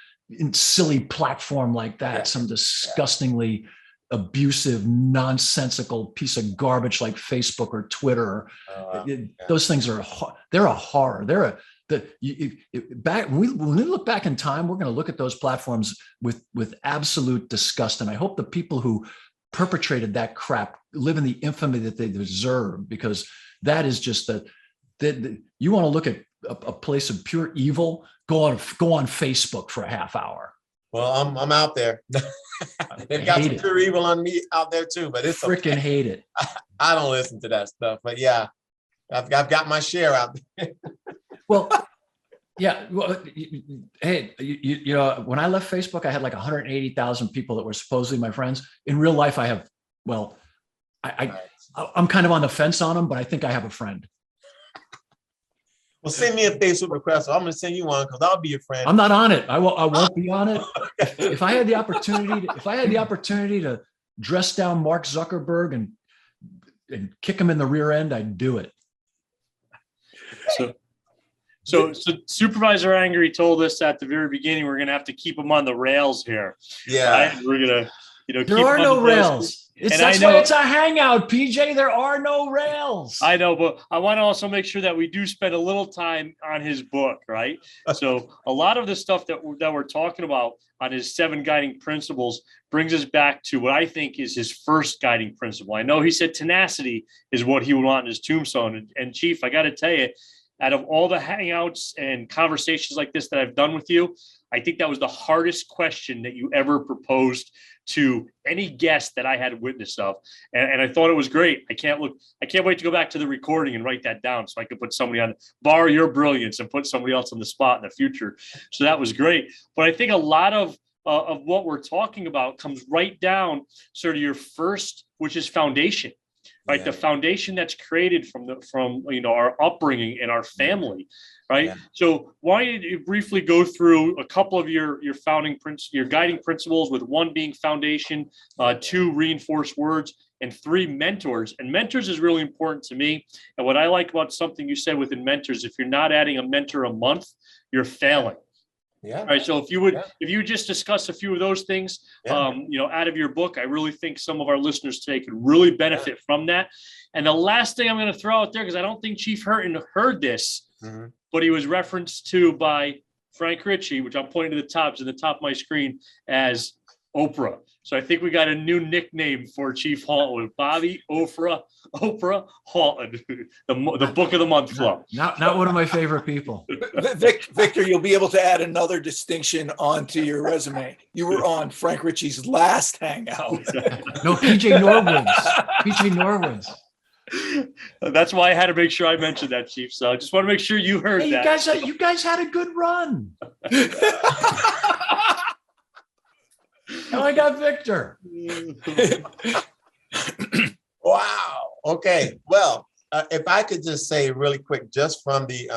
silly platform like that, some disgustingly abusive, nonsensical piece of garbage like Facebook or Twitter. Those things are, they're a horror. When we look back in time, we're going to look at those platforms with absolute disgust. And I hope the people who perpetrated that crap live in the infamy that they deserve, because that is just you want to look at a place of pure evil, go on Facebook for a half hour. Well, I'm out there. They've got some pure evil on me out there too, but it's freaking hate it. I don't listen to that stuff, but yeah, I've got my share out there. Well, yeah. Well, hey, you know, when I left Facebook, I had like 180,000 people that were supposedly my friends. In real life, I have, well, I'm kind of on the fence on them, but I think I have a friend. Well, send me a Facebook request. I'm going to send you one because I'll be your friend. I'm not on it. I won't be on it. If I had the opportunity to dress down Mark Zuckerberg and kick him in the rear end, I'd do it. So Supervisor Angry told us at the very beginning we're going to have to keep him on the rails here. Yeah, right? We're going to, there are no rails. That's why it's a hangout, PJ. There are no rails. I know, but I want to also make sure that we do spend a little time on his book, right? So a lot of the stuff that we're talking about on his 7 guiding principles brings us back to what I think is his first guiding principle. I know he said tenacity is what he would want in his tombstone. And Chief, I got to tell you, out of all the hangouts and conversations like this that I've done with you, I think that was the hardest question that you ever proposed to any guest that I had witness of. And I thought it was great. I can't wait to go back to the recording and write that down so I could put somebody on, borrow your brilliance and put somebody else on the spot in the future. So that was great. But I think a lot of what we're talking about comes right down sort of your first, which is foundation. Right. Yeah. The foundation that's created from our upbringing and our family. Right. Yeah. So why don't you briefly go through a couple of your guiding principles, with 1 being foundation, 2 reinforced words, and 3 mentors. And mentors is really important to me. And what I like about something you said within mentors, if you're not adding a mentor a month, you're failing. Yeah. All right. So if you just discuss a few of those things, out of your book, I really think some of our listeners today could really benefit from that. And the last thing I'm going to throw out there, because I don't think Chief Hurton heard this, but he was referenced to by Frank Ricci, which I'm pointing to the top, in the top of my screen, as Oprah. So I think we got a new nickname for Chief Halton, Bobby Oprah Halton, the book of the month club. Not one of my favorite people. Victor, you'll be able to add another distinction onto your resume. You were on Frank Ricci's last hangout. No, PJ Norwood's. That's why I had to make sure I mentioned that, Chief. So I just want to make sure you heard that. You guys had a good run. Now I got Victor. Wow. Okay. Well, if I could just say really quick, just from the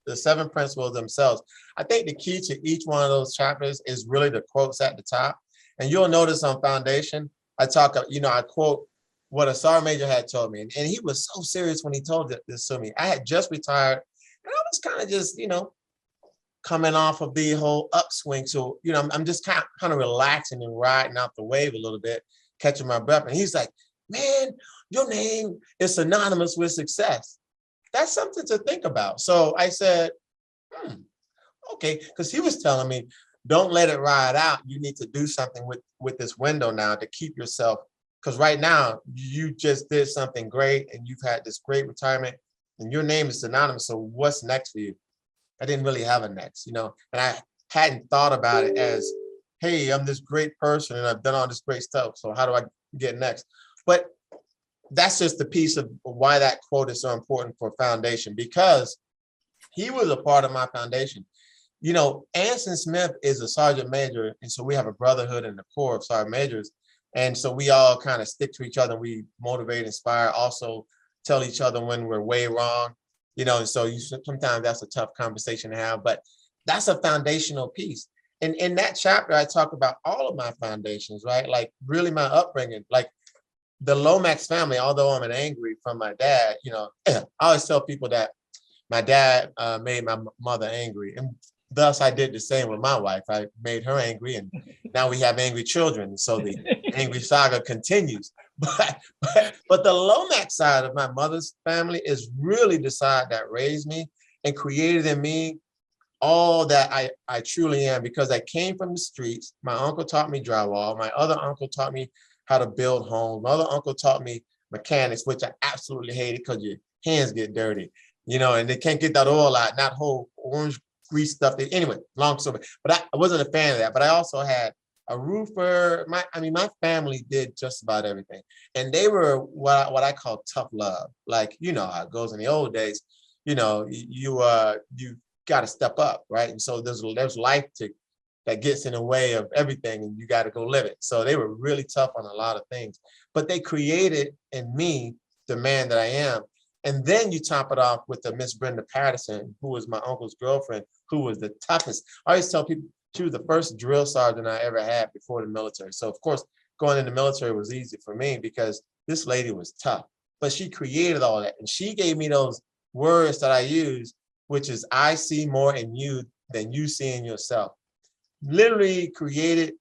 the 7 principles themselves, I think the key to each one of those chapters is really the quotes at the top. And you'll notice on foundation, I quote what a sergeant major had told me. And he was so serious when he told this to me. I had just retired and I was kind of just, coming off of the whole upswing. So, I'm just kind of relaxing and riding out the wave a little bit, catching my breath. And he's like, man, your name is synonymous with success. That's something to think about. So I said, okay, because he was telling me, don't let it ride out. You need to do something with this window now to keep yourself, because right now you just did something great and you've had this great retirement and your name is synonymous. So what's next for you? I didn't really have a next, and I hadn't thought about it as, hey, I'm this great person and I've done all this great stuff. So how do I get next? But that's just the piece of why that quote is so important for foundation, because he was a part of my foundation. Anson Smith is a sergeant major. And so we have a brotherhood in the Corps of sergeant majors. And so we all kind of stick to each other. We motivate, inspire, also tell each other when we're way wrong. And so sometimes that's a tough conversation to have, but that's a foundational piece. And in that chapter, I talk about all of my foundations, right? Like really my upbringing, like the Lomax family, although I'm an angry from my dad, I always tell people that my dad made my mother angry. And thus I did the same with my wife. I made her angry, and now we have angry children. So the angry saga continues. But the Lomax side of my mother's family is really the side that raised me and created in me all that I truly am, because I came from the streets. My uncle taught me drywall. My other uncle taught me how to build homes. My other uncle taught me mechanics, which I absolutely hated because your hands get dirty, and they can't get that oil out, not whole orange grease stuff. Anyway, long story. But I wasn't a fan of that. But I also had a roofer. My family did just about everything. And they were what I call tough love. Like, how it goes in the old days, you got to step up, right? And so there's life that gets in the way of everything, and you got to go live it. So they were really tough on a lot of things, but they created in me the man that I am. And then you top it off with the Miss Brenda Patterson, who was my uncle's girlfriend, who was the toughest. I always tell people she was the first drill sergeant I ever had before the military. So of course, going in the military was easy for me because this lady was tough, but she created all that. And she gave me those words that I use, which is, I see more in you than you see in yourself. Literally created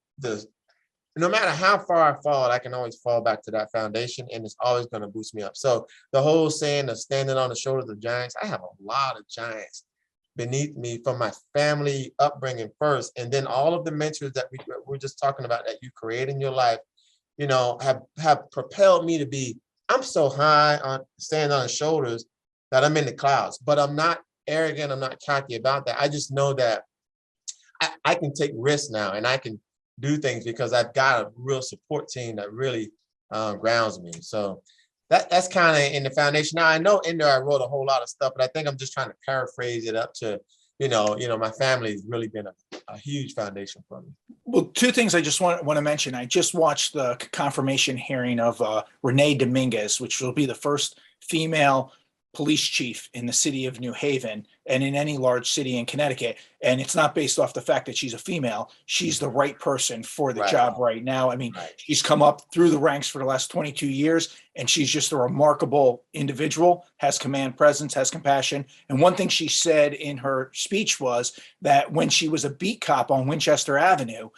no matter how far I fall, I can always fall back to that foundation, and it's always going to boost me up. So the whole saying of standing on the shoulders of giants, I have a lot of giants beneath me from my family upbringing first. And then all of the mentors that we're just talking about that you create in your life, have propelled me to be, I'm so high on standing on the shoulders that I'm in the clouds, but I'm not arrogant. I'm not cocky about that. I just know that I can take risks now, and I can do things because I've got a real support team that really grounds me. So that's kind of in the foundation. Now I know in there I wrote a whole lot of stuff, but I think I'm just trying to paraphrase it up to, my family has really been a huge foundation for me. Well, two things I just want to mention. I just watched the confirmation hearing of Renee Dominguez, which will be the first female police chief in the city of New Haven and in any large city in Connecticut. And it's not based off the fact that she's a female. She's the right person for the job right now. I mean, she's come up through the ranks for the last 22 years, and she's just a remarkable individual, has command presence, has compassion. And one thing she said in her speech was that when she was a beat cop on Winchester Avenue,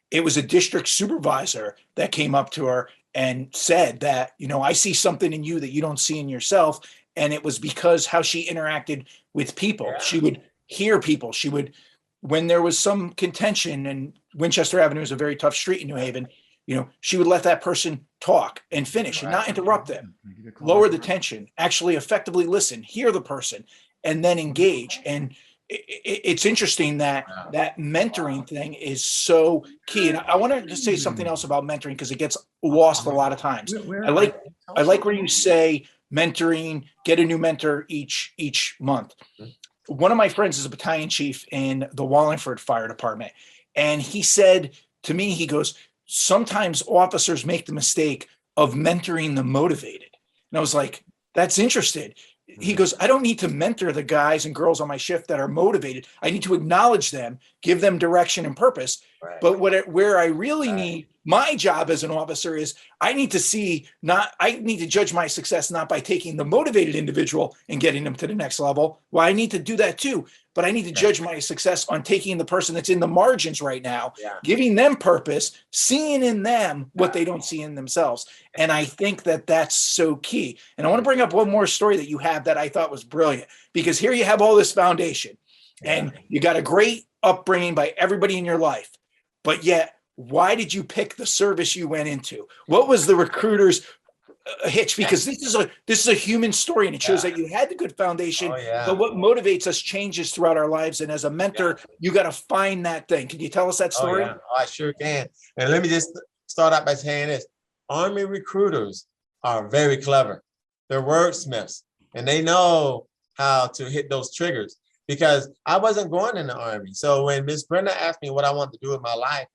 it was a district supervisor that came up to her and said that, I see something in you that you don't see in yourself. And it was because how she interacted with people. Yeah. She would hear people. She would, when there was some contention, and Winchester Avenue is a very tough street in New Haven, she would let that person talk and finish and not interrupt them, lower the tension, actually effectively listen, hear the person, and then engage. And it's interesting that that mentoring thing is so key. And I wanted to say something else about mentoring because it gets lost a lot of times. I like where you say mentoring, get a new mentor each month. One of my friends is a battalion chief in the Wallingford Fire Department. And he said to me, he goes, sometimes officers make the mistake of mentoring the motivated. And I was like, that's interesting. He goes, I don't need to mentor the guys and girls on my shift that are motivated. I need to acknowledge them, give them direction and purpose. Right. But where I really need my job as an officer is I need to judge my success not by taking the motivated individual and getting them to the next level. Well, I need to do that too, but I need to judge my success on taking the person that's in the margins right now, giving them purpose, seeing in them what they don't see in themselves. And I think that that's so key. And I want to bring up one more story that you have that I thought was brilliant, because here you have all this foundation and you got a great upbringing by everybody in your life, but yet, why did you pick the service you went into? What was the recruiter's hitch? Because this is a human story, and it shows that you had the good foundation. But what motivates us changes throughout our lives. And as a mentor, you got to find that thing. Can you tell us that story? I sure can. And let me just start out by saying this: Army recruiters are very clever. They're wordsmiths, and they know how to hit those triggers. Because I wasn't going in the Army, so when Miss Brenda asked me what I wanted to do with my life,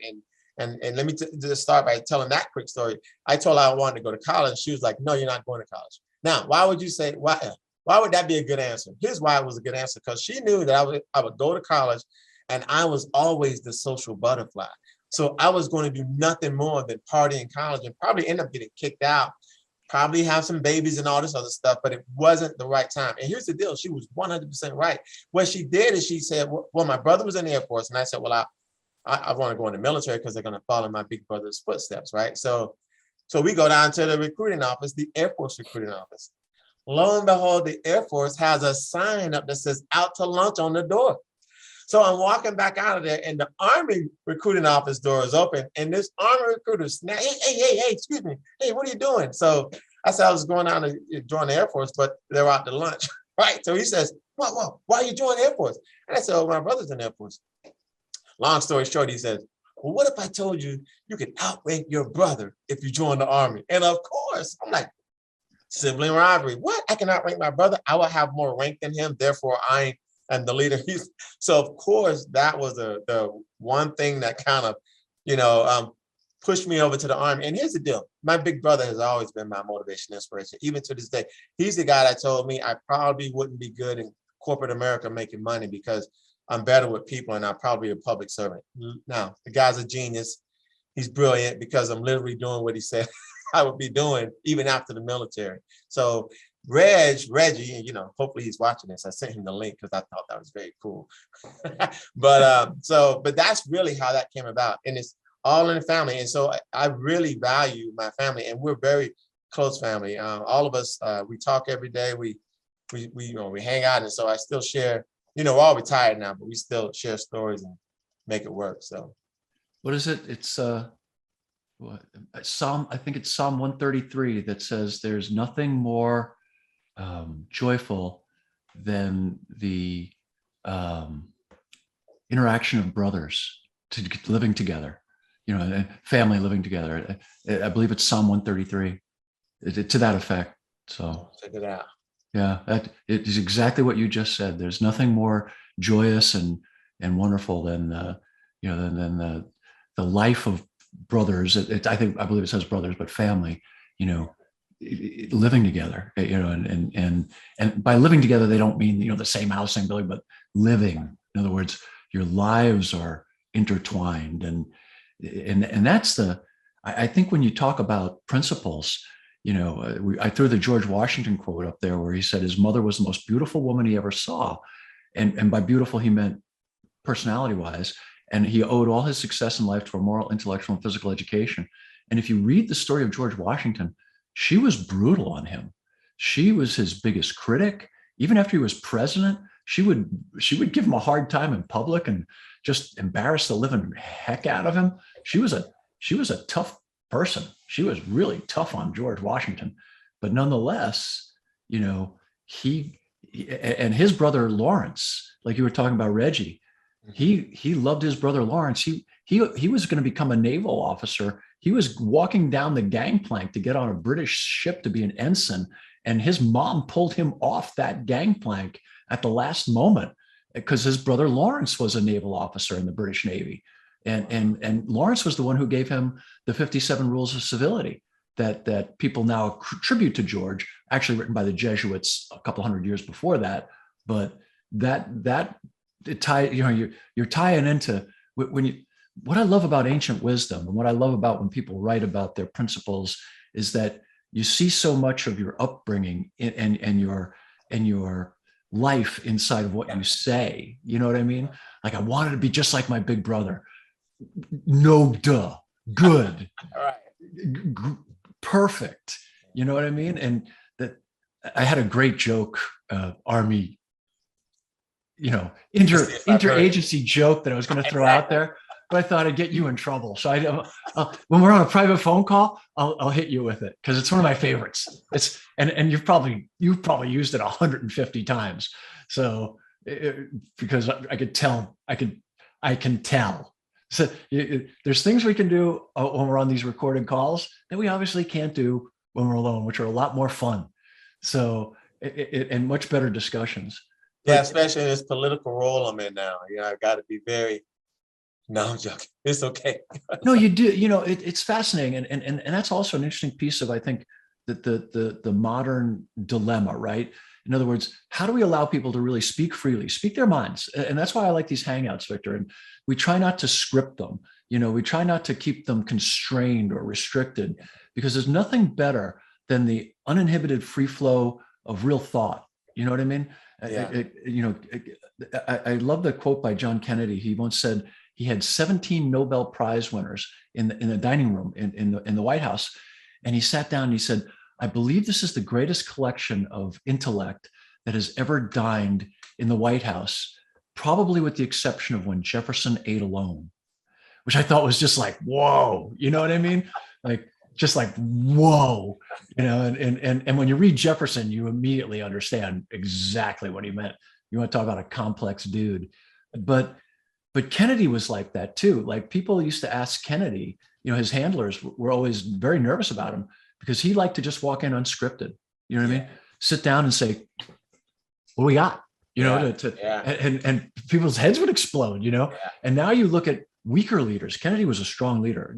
and let me just start by telling that quick story. I told her I wanted to go to college. She was like, no, you're not going to college. Now, why would you say, why would that be a good answer? Here's why it was a good answer. Because she knew that I would go to college, and I was always the social butterfly. So I was going to do nothing more than party in college and probably end up getting kicked out probably have some babies and all this other stuff, but it wasn't the right time. And here's the deal. She was 100% right. What she did is she said, well, my brother was in the Air Force. And I said, well, I want to go in the military because they're going to follow my big brother's footsteps, right? So we go down to the recruiting office, the Air Force recruiting office. Lo and behold, the Air Force has a sign up that says out to lunch on the door. So I'm walking back out of there and the Army recruiting office door is open and this Army recruiter snap, hey, excuse me. Hey, what are you doing? So I said, I was going out to join the Air Force, but they're out to lunch, right? So he says, why are you joining the Air Force? And I said, oh, my brother's in the Air Force. Long story short, he says, well, what if I told you you could outrank your brother if you join the Army? And of course, I'm like, sibling rivalry. What? I can outrank my brother. I will have more rank than him. Therefore, I am the leader. So of course, that was the one thing that kind of, pushed me over to the Army. And here's the deal. My big brother has always been my motivation, inspiration, even to this day. He's the guy that told me I probably wouldn't be good in corporate America making money because I'm better with people and I'm probably a public servant. Now, the guy's a genius. He's brilliant because I'm literally doing what he said I would be doing even after the military. So Reggie, hopefully he's watching this. I sent him the link because I thought that was very cool. But that's really how that came about. And it's all in the family. And so I really value my family and we're very close family. All of us, we talk every day. We hang out. And so I still share, we're all retired now, but we still share stories and make it work. So What is it? It's Psalm, I think it's Psalm 133 that says there's nothing more joyful than the interaction of brothers living together, and family living together. I believe it's Psalm 133 to that effect. So check it out. Yeah, it is exactly what you just said. There's nothing more joyous and wonderful than the life of brothers. I believe it says brothers, but family. Living together. And by living together, they don't mean the same house, same building, but living. In other words, your lives are intertwined, and that's I think when you talk about principles. I threw the George Washington quote up there where he said his mother was the most beautiful woman he ever saw. And by beautiful, he meant personality wise. And he owed all his success in life to her moral, intellectual, and physical education. And if you read the story of George Washington, she was brutal on him. She was his biggest critic. Even after he was president, she would give him a hard time in public and just embarrass the living heck out of him. She was a tough person. She was really tough on George Washington, but nonetheless, he and his brother Lawrence, like you were talking about Reggie, he loved his brother Lawrence. He was going to become a naval officer. He was walking down the gangplank to get on a British ship to be an ensign, and his mom pulled him off that gangplank at the last moment because his brother Lawrence was a naval officer in the British Navy. And Lawrence was the one who gave him the 57 rules of civility that people now attribute to George, actually written by the Jesuits a couple hundred years before that. But you're tying into what I love about ancient wisdom and what I love about when people write about their principles is that you see so much of your upbringing and your life inside of what you say. You know what I mean? Like I wanted to be just like my big brother. No, duh, good, All right. Perfect. You know what I mean? And that I had a great joke, Army, interagency joke that I was going to throw out there, but I thought I'd get you in trouble. So when we're on a private phone call, I'll hit you with it because it's one of my favorites. And you've probably used it 150 times. So because I can tell. So there's things we can do when we're on these recorded calls that we obviously can't do when we're alone, which are a lot more fun. So and much better discussions. Yeah, especially in this political role I'm in now. I've got to be very. No, I'm joking. It's okay. No, you do. It's fascinating, and that's also an interesting piece of I think that the modern dilemma, right? In other words, how do we allow people to really speak freely, speak their minds? And that's why I like these hangouts, Victor. And we try not to script them. We try not to keep them constrained or restricted because there's nothing better than the uninhibited free flow of real thought. You know what I mean? Yeah. I love the quote by John Kennedy. He once said he had 17 Nobel Prize winners in the dining room in the White House. And he sat down and he said, I believe this is the greatest collection of intellect that has ever dined in the White House, probably with the exception of when Jefferson ate alone, which I thought was just like, whoa, you know what I mean? Like, just like, whoa, and when you read Jefferson, you immediately understand exactly what he meant. You want to talk about a complex dude, but Kennedy was like that too. Like, people used to ask Kennedy, his handlers were always very nervous about him because he liked to just walk in unscripted, you know what I mean? Sit down and say, what do we got? And people's heads would explode, and now you look at weaker leaders. Kennedy was a strong leader.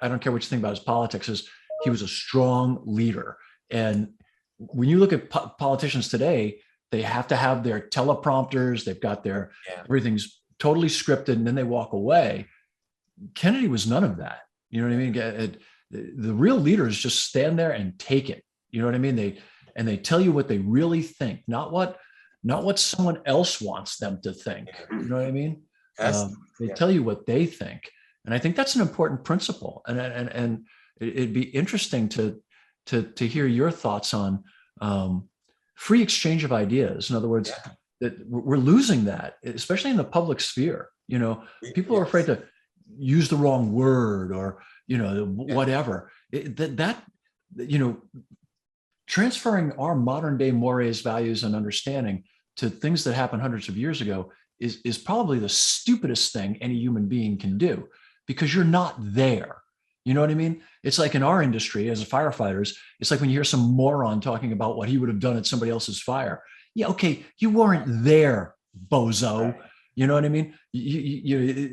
I don't care what you think about his politics, he was a strong leader. And when you look at politicians today, they have to have their teleprompters. They've got their, everything's totally scripted, and then they walk away. Kennedy was none of that. You know what I mean? The real leaders just stand there and take it. You know what I mean? They tell you what they really think, not what someone else wants them to think. You know what I mean? They tell you what they think. And I think that's an important principle. And it'd be interesting to hear your thoughts on free exchange of ideas. In other words, that we're losing that, especially in the public sphere. People are afraid to use the wrong word or, whatever. Transferring our modern day mores, values, and understanding to things that happened hundreds of years ago is probably the stupidest thing any human being can do, because you're not there. You know what I mean? It's like in our industry as firefighters, it's like when you hear some moron talking about what he would have done at somebody else's fire. Yeah, okay, you weren't there, bozo. You know what I mean?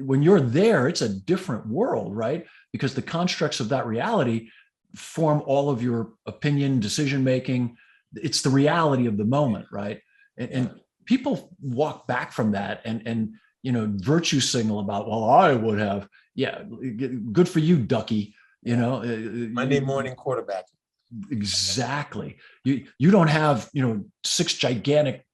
When you're there, it's a different world, right? Because the constructs of that reality form all of your opinion, decision-making. It's the reality of the moment, right? And people walk back from that and virtue signal about, well, I would have. Yeah, good for you, Ducky. Monday morning quarterback. Exactly. You don't have 6 gigantic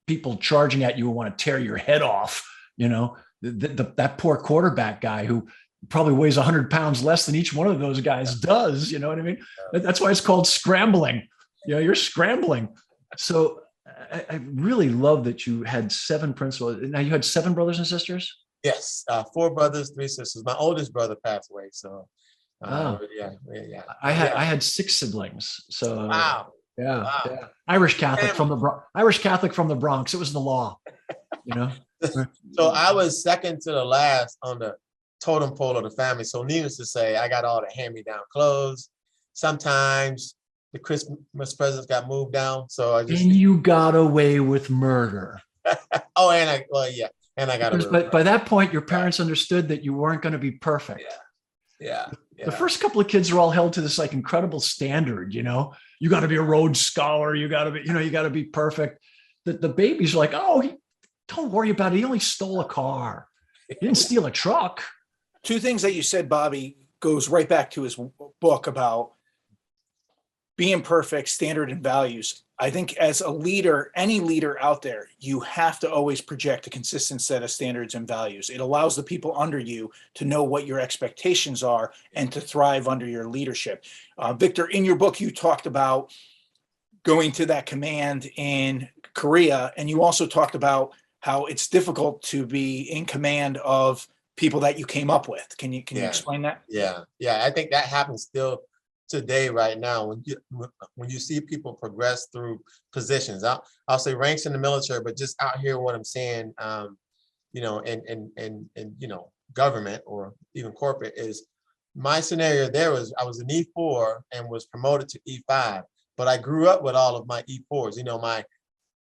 people charging at you who want to tear your head off. That poor quarterback guy who probably weighs 100 pounds less than each one of those guys does. You know what I mean? That's why it's called scrambling. You're scrambling. So I really love that you had 7 principals. Now you had 7 brothers and sisters? Yes, 4 brothers, 3 sisters. My oldest brother passed away, so I had 6 siblings. So wow. Yeah. Irish Catholic from the Bronx. It was the law. So I was second to the last on the totem pole of the family. So needless to say, I got all the hand-me-down clothes. Sometimes the Christmas presents got moved down. And you got away with murder. And I got away with But by that point, your parents understood that you weren't going to be perfect. Yeah. The first couple of kids are all held to this like incredible standard. You got to be a Rhodes Scholar. You got to be, you got to be perfect. The babies are like, oh, don't worry about it. He only stole a car. He didn't steal a truck. 2 things that you said, Bobby, goes right back to his book about being perfect, standard and values. I think as a leader, any leader out there, you have to always project a consistent set of standards and values. It allows the people under you to know what your expectations are and to thrive under your leadership. Victor, in your book, you talked about going to that command in Korea, and you also talked about how it's difficult to be in command of people that you came up with. Can you explain that? Yeah. I think that happens still today, right now, when you see people progress through positions. I'll say ranks in the military, but just out here, what I'm saying, in government or even corporate, is my scenario there was I was an E4 and was promoted to E5, but I grew up with all of my E4s, my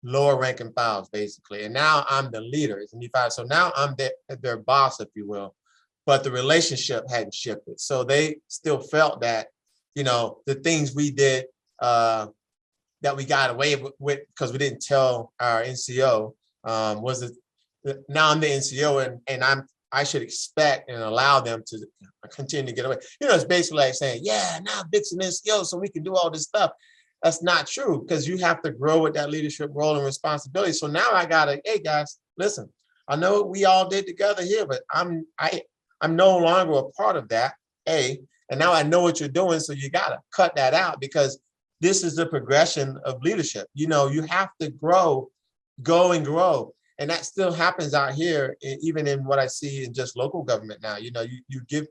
lower rank and files basically. And now I'm the leader, it's an E5. So now I'm their boss, if you will, but the relationship hadn't shifted. So they still felt that, the things we did that we got away with because we didn't tell our NCO now I'm the NCO and I'm I should expect and allow them to continue to get away. It's basically like saying, yeah, now fixing this skill so we can do all this stuff. That's not true, because you have to grow with that leadership role and responsibility. So now I gotta, hey guys, listen, I know what we all did together here, but I'm no longer a part of that. And now I know what you're doing, so you gotta cut that out, because this is the progression of leadership. You have to go and grow. And that still happens out here, even in what I see in just local government now. You give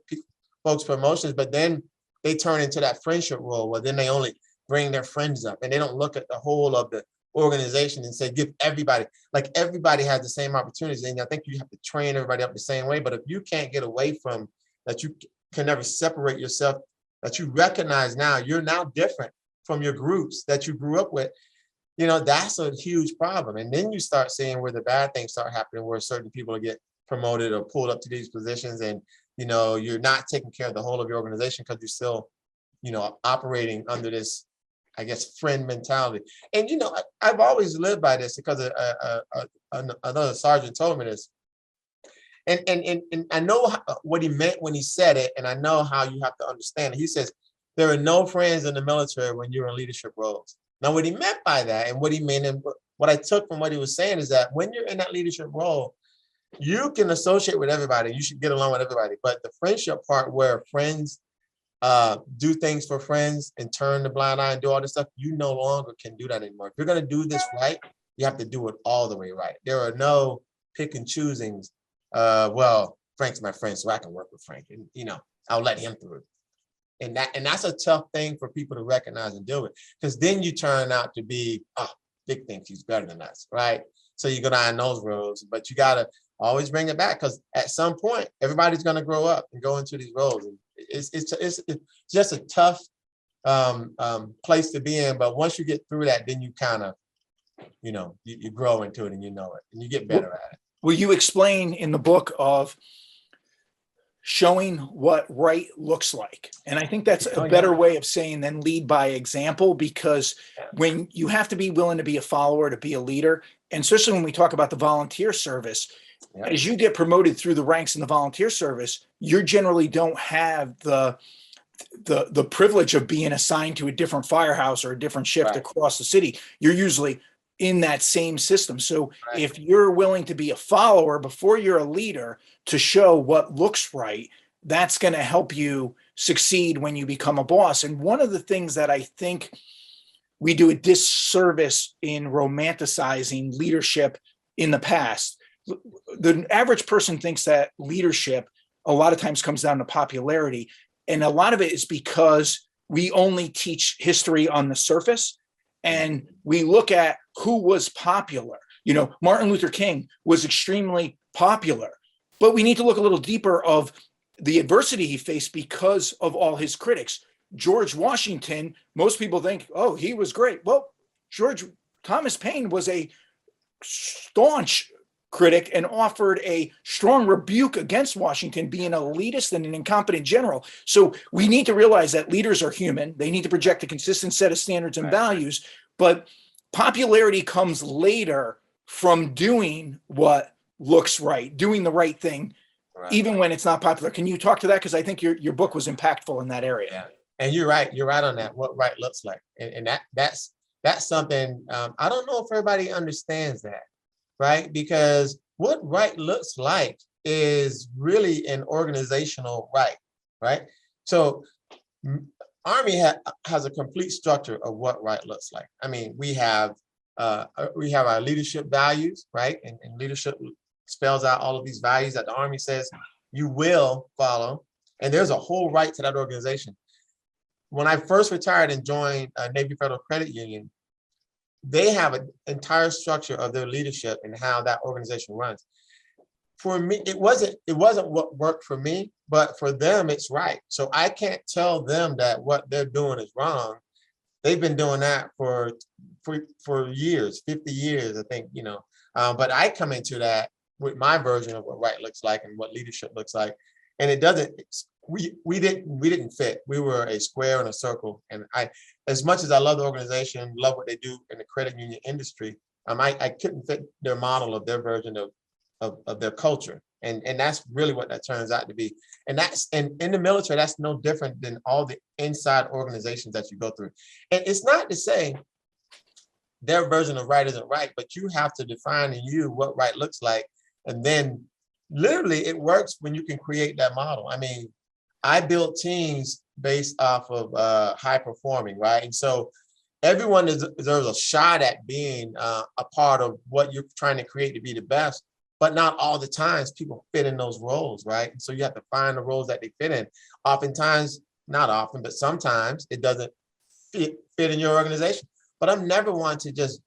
folks promotions, but then they turn into that friendship role, where then they only bring their friends up, and they don't look at the whole of the organization and say, give everybody, like everybody has the same opportunities. And I think you have to train everybody up the same way. But if you can't get away from that, you can never separate yourself, that you recognize now you're now different from your groups that you grew up with, that's a huge problem. And then you start seeing where the bad things start happening, where certain people get promoted or pulled up to these positions, and you're not taking care of the whole of your organization because you're still operating under this, I guess, friend mentality. And I've always lived by this, because another sergeant told me this, and I know what he meant when he said it, and I know how you have to understand it. He says there are no friends in the military when you're in leadership roles. Now, what he meant by that, and what he meant, and what I took from what he was saying, is that when you're in that leadership role, you can associate with everybody. You should get along with everybody. But the friendship part, where friends do things for friends and turn the blind eye and do all this stuff, you no longer can do that anymore. If you're going to do this right, you have to do it all the way right. There are no pick and choosings. Well, Frank's my friend, so I can work with Frank, and I'll let him through it. And that's a tough thing for people to recognize and deal with, because then you turn out to be, Vic thinks he's better than us, right? So you go down those roads, but you gotta always bring it back, because at some point everybody's gonna grow up and go into these roles, and it's just a tough place to be in. But once you get through that, then you kind of, you grow into it, and it, and you get better at it. Well, you explain in the book of showing what right looks like. And I think that's a better way of saying than lead by example, because when you have to be willing to be a follower, to be a leader, and especially when we talk about the volunteer service, as you get promoted through the ranks in the volunteer service, you generally don't have the privilege of being assigned to a different firehouse or a different shift across the city. You're usually in that same system. So if you're willing to be a follower before you're a leader, to show what looks right, that's going to help you succeed when you become a boss. And one of the things that I think we do a disservice in romanticizing leadership in the past, the average person thinks that leadership a lot of times comes down to popularity. And a lot of it is because we only teach history on the surface, and we look at who was popular. Martin Luther King was extremely popular, but we need to look a little deeper of the adversity he faced because of all his critics. George Washington, most people think, oh, he was great. Well, Thomas Paine was a staunch critic and offered a strong rebuke against Washington being an elitist and an incompetent general. So we need to realize that leaders are human. They need to project a consistent set of standards and values, but popularity comes later from doing what looks right, doing the right thing, even when it's not popular. Can you talk to that? Because I think your book was impactful in that area. Yeah. And you're right on that, what right looks like. And that's something, I don't know if everybody understands that, right? Because what right looks like is really an organizational right? So Army has a complete structure of what right looks like. I mean, we have our leadership values, right? And leadership spells out all of these values that the Army says you will follow. And there's a whole right to that organization. When I first retired and joined Navy Federal Credit Union, they have an entire structure of their leadership and how that organization runs. For me, it wasn't what worked for me, but for them, it's right. So I can't tell them that what they're doing is wrong. They've been doing that for years, 50 years, I think, but I come into that with my version of what right looks like and what leadership looks like. And it doesn't, we didn't fit. We were a square and a circle. And as much as I love the organization, love what they do in the credit union industry, I couldn't fit their model of their version of their culture. And that's really what that turns out to be. And in the military, that's no different than all the inside organizations that you go through. And it's not to say their version of right isn't right, but you have to define in you what right looks like. And then literally it works when you can create that model. I mean, I built teams based off of high performing, right? And so everyone deserves a shot at being a part of what you're trying to create to be the best, but not all the times people fit in those roles, right? And so you have to find the roles that they fit in. Oftentimes, not often, but sometimes it doesn't fit in your organization. But I'm never one to just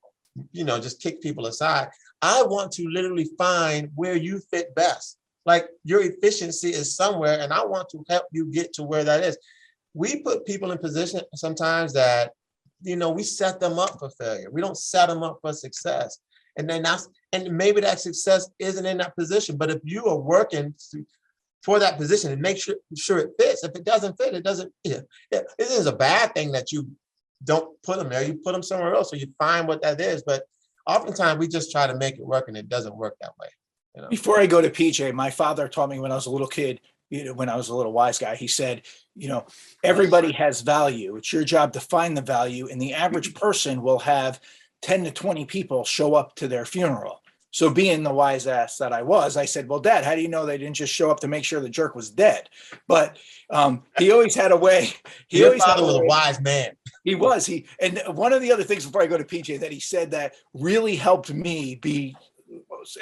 kick people aside. I want to literally find where you fit best. Like your efficiency is somewhere, and I want to help you get to where that is. We put people in position sometimes that, we set them up for failure. We don't set them up for success. And maybe that success isn't in that position. But if you are working for that position and make sure it fits, if it doesn't fit, it doesn't. It isn't a bad thing that you don't put them there. You put them somewhere else, so you find what that is. But oftentimes we just try to make it work, and it doesn't work that way. Before I go to PJ, my father taught me when I was a little kid, when I was a little wise guy, he said, everybody has value. It's your job to find the value, and the average person will have 10 to 20 people show up to their funeral. So being the wise ass that I was, I said, well, Dad, how do you know they didn't just show up to make sure the jerk was dead? But he always had a way. Your father was a wise man. He was. And one of the other things before I go to PJ that he said that really helped me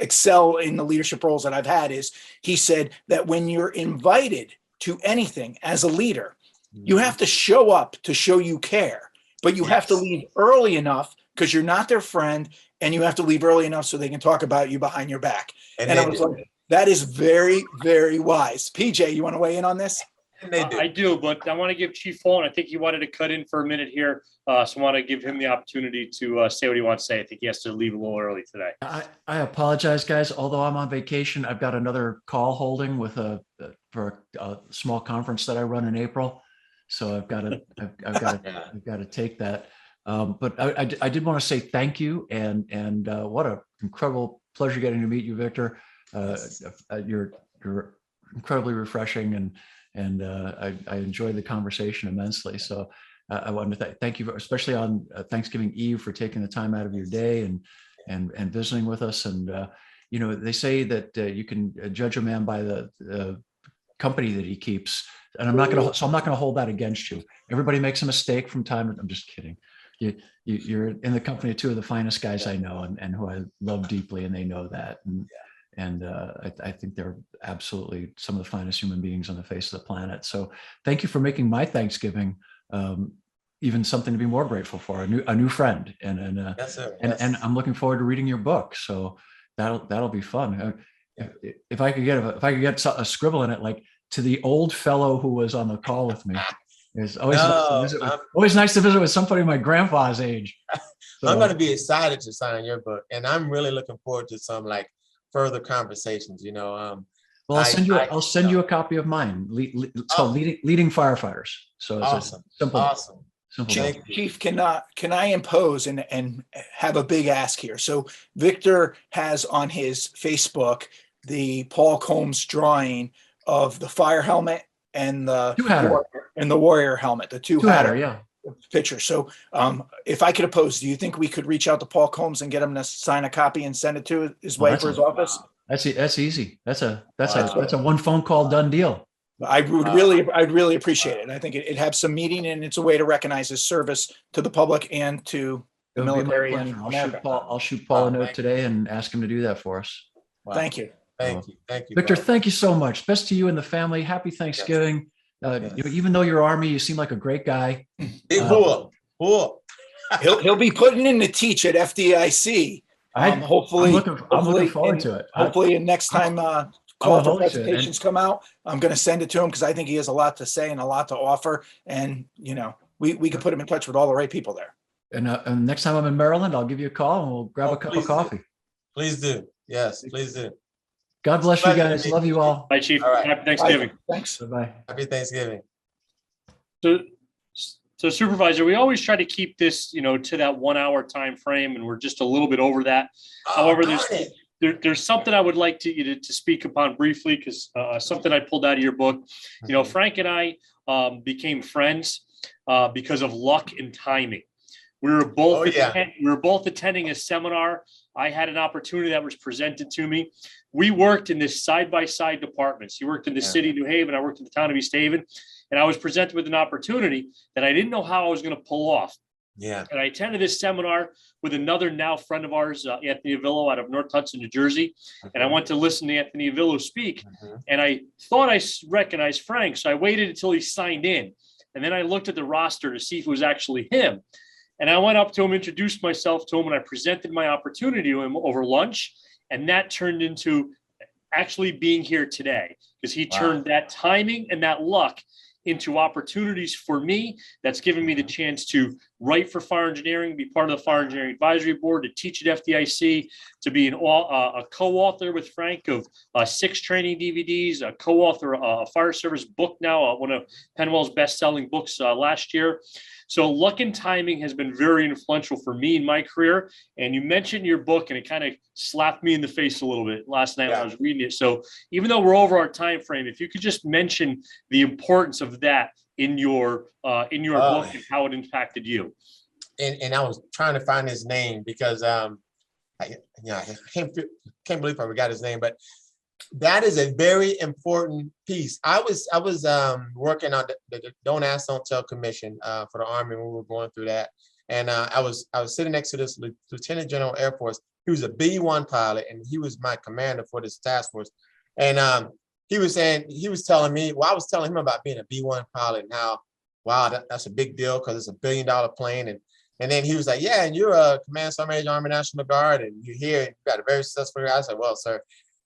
excel in the leadership roles that I've had is he said that when you're invited to anything as a leader, you have to show up to show you care, but you have to leave early enough because you're not their friend, and you have to leave early enough so they can talk about you behind your back. And I was like, that is very, very wise. PJ, you want to weigh in on this? I do, but I want to give Chief Fulton, I think he wanted to cut in for a minute here. So I want to give him the opportunity to say what he wants to say. I think he has to leave a little early today. I apologize, guys. Although I'm on vacation, I've got another call holding for a small conference that I run in April. So I've got to take that. But I did want to say thank you, and what an incredible pleasure getting to meet you, Victor. You're incredibly refreshing, and I enjoyed the conversation immensely. So I wanted to thank you, especially on Thanksgiving Eve, for taking the time out of your day and visiting with us. And they say that you can judge a man by the company that he keeps, and I'm not going to hold that against you. Everybody makes a mistake from time. I'm just kidding. You're in the company of two of the finest guys I know, and who I love deeply, and they know that. And I think they're absolutely some of the finest human beings on the face of the planet. So thank you for making my Thanksgiving even something to be more grateful for, a new friend. And Yes, sir. And I'm looking forward to reading your book. So that'll be fun. If I could get a scribble in it, like, to the old fellow who was on the call with me. It's always nice to visit with somebody my grandpa's age. So, I'm going to be excited to sign your book, and I'm really looking forward to some further conversations. Well, I'll send you a copy of mine. It's called Leading Firefighters. So it's awesome. Simple. Chief, can I impose and have a big ask here? So Victor has on his Facebook the Paul Combs drawing of the fire helmet and the two-hatter and the warrior helmet, the two-hatter picture. So if I could oppose, do you think we could reach out to Paul Combs and get him to sign a copy and send it to his wife or his office? That's easy. That's a one phone call done deal. I'd really appreciate it. I think it'd have some meaning, and it's a way to recognize his service to the public and to the military. And I'll shoot Paul a note today and ask him to do that for us. Wow. Thank you. Thank you, Victor. Thank you so much. Best to you and the family. Happy Thanksgiving. Yes. Even though you're Army, you seem like a great guy. He'll be putting in the teach at FDIC. Hopefully, I'm looking forward to it. Hopefully, next time call for presentations come out, I'm going to send it to him because I think he has a lot to say and a lot to offer. And we can put him in touch with all the right people there. And next time I'm in Maryland, I'll give you a call and we'll grab a cup of coffee. Please do. Yes, please do. God bless you guys. Love you all. Bye, Chief. All right. Happy Thanksgiving. Bye. Thanks. Bye. Happy Thanksgiving. So Supervisor, we always try to keep this, to that 1 hour time frame, and we're just a little bit over that. However, there's something I would like to speak upon briefly, because something I pulled out of your book. You know, Frank and I became friends because of luck and timing. We were both attending a seminar. I had an opportunity that was presented to me. We worked in this side-by-side departments. He worked in the city of New Haven. I worked in the town of East Haven. And I was presented with an opportunity that I didn't know how I was going to pull off. Yeah. And I attended this seminar with another now friend of ours, Anthony Avillo, out of North Hudson, New Jersey. And I went to listen to Anthony Avillo speak. And I thought I recognized Frank. So I waited until he signed in. And then I looked at the roster to see if it was actually him. And I went up to him, introduced myself to him, and I presented my opportunity to him over lunch. And that turned into actually being here today, because he turned that timing and that luck into opportunities for me. That's given me the chance to write for fire engineering, be part of the fire engineering advisory board, to teach at FDIC, to be a co-author with Frank of 6 training DVDs, a co-author a fire service book now, one of Penwell's best-selling books last year. So luck and timing has been very influential for me in my career. And you mentioned your book, and it kind of slapped me in the face a little bit last night when I was reading it. So even though we're over our time frame, if you could just mention the importance of that in your book and how it impacted you. And I was trying to find his name because I can't believe I forgot his name, but that is a very important piece. I was working on the Don't Ask, Don't Tell Commission for the Army when we were going through that, and I was sitting next to this Lieutenant General Air Force. He was a B-1 pilot, and he was my commander for this task force. And he was telling me, well, I was telling him about being a B-1 pilot and how, wow, that's a big deal because it's $1 billion plane. And then he was like, yeah, and you're a Command Sergeant Major Army National Guard, and you're here, and you got a very successful career. I said, well, sir,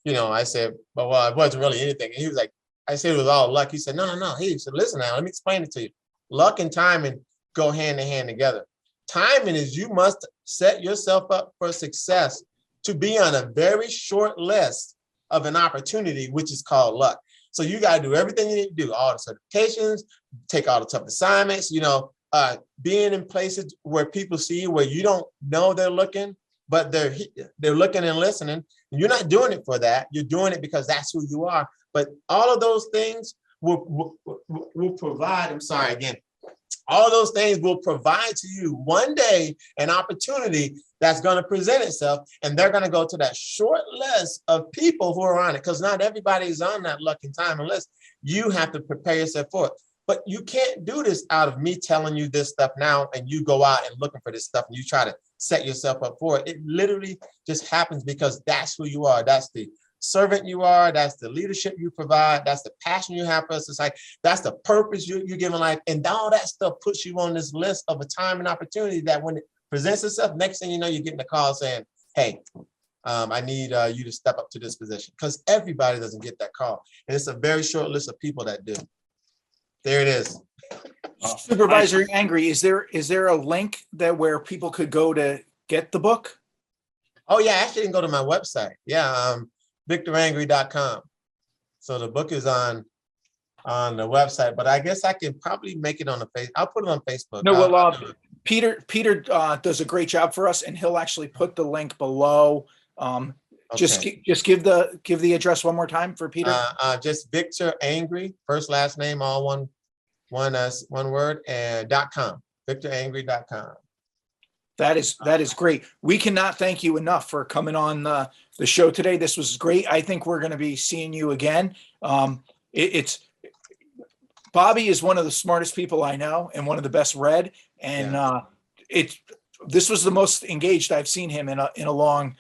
I said, well, it wasn't really anything. And he was like, I said it was all luck. He said, no. He said, listen now, let me explain it to you. Luck and timing go hand in hand together. Timing is you must set yourself up for success to be on a very short list of an opportunity, which is called luck. So you got to do everything you need to do, all the certifications, take all the tough assignments, being in places where people see you, where you don't know they're looking, but they're looking and listening. You're not doing it for that. You're doing it because that's who you are. But all of those things will provide, I'm sorry, again, all those things will provide to you one day an opportunity that's going to present itself, and they're going to go to that short list of people who are on it, because not everybody is on that luck and timing list. You have to prepare yourself for it. But you can't do this out of me telling you this stuff now, and you go out and looking for this stuff and you try to set yourself up for it. It literally just happens because that's who you are. That's the servant you are. That's the leadership you provide. That's the passion you have for society. That's the purpose you give in life. And all that stuff puts you on this list of a time and opportunity that when it presents itself, next thing you know, you're getting a call saying, hey, I need you to step up to this position, because everybody doesn't get that call. And it's a very short list of people that do. There it is. Supervisor Angry, is there a link where people could go to get the book? Oh yeah, actually you can go to my website. Yeah, victorangry.com. So the book is on the website, but I guess I can probably make it on the face. I'll put it on Facebook. No, well, Peter does a great job for us, and he'll actually put the link below. Just give the address one more time for Peter. Just Victor Angry, first last name, all one word, and .com. victorangry.com. That is great. We cannot thank you enough for coming on the show today. This was great. I think we're going to be seeing you again. Bobby is one of the smartest people I know and one of the best read. And this was the most engaged I've seen him in a long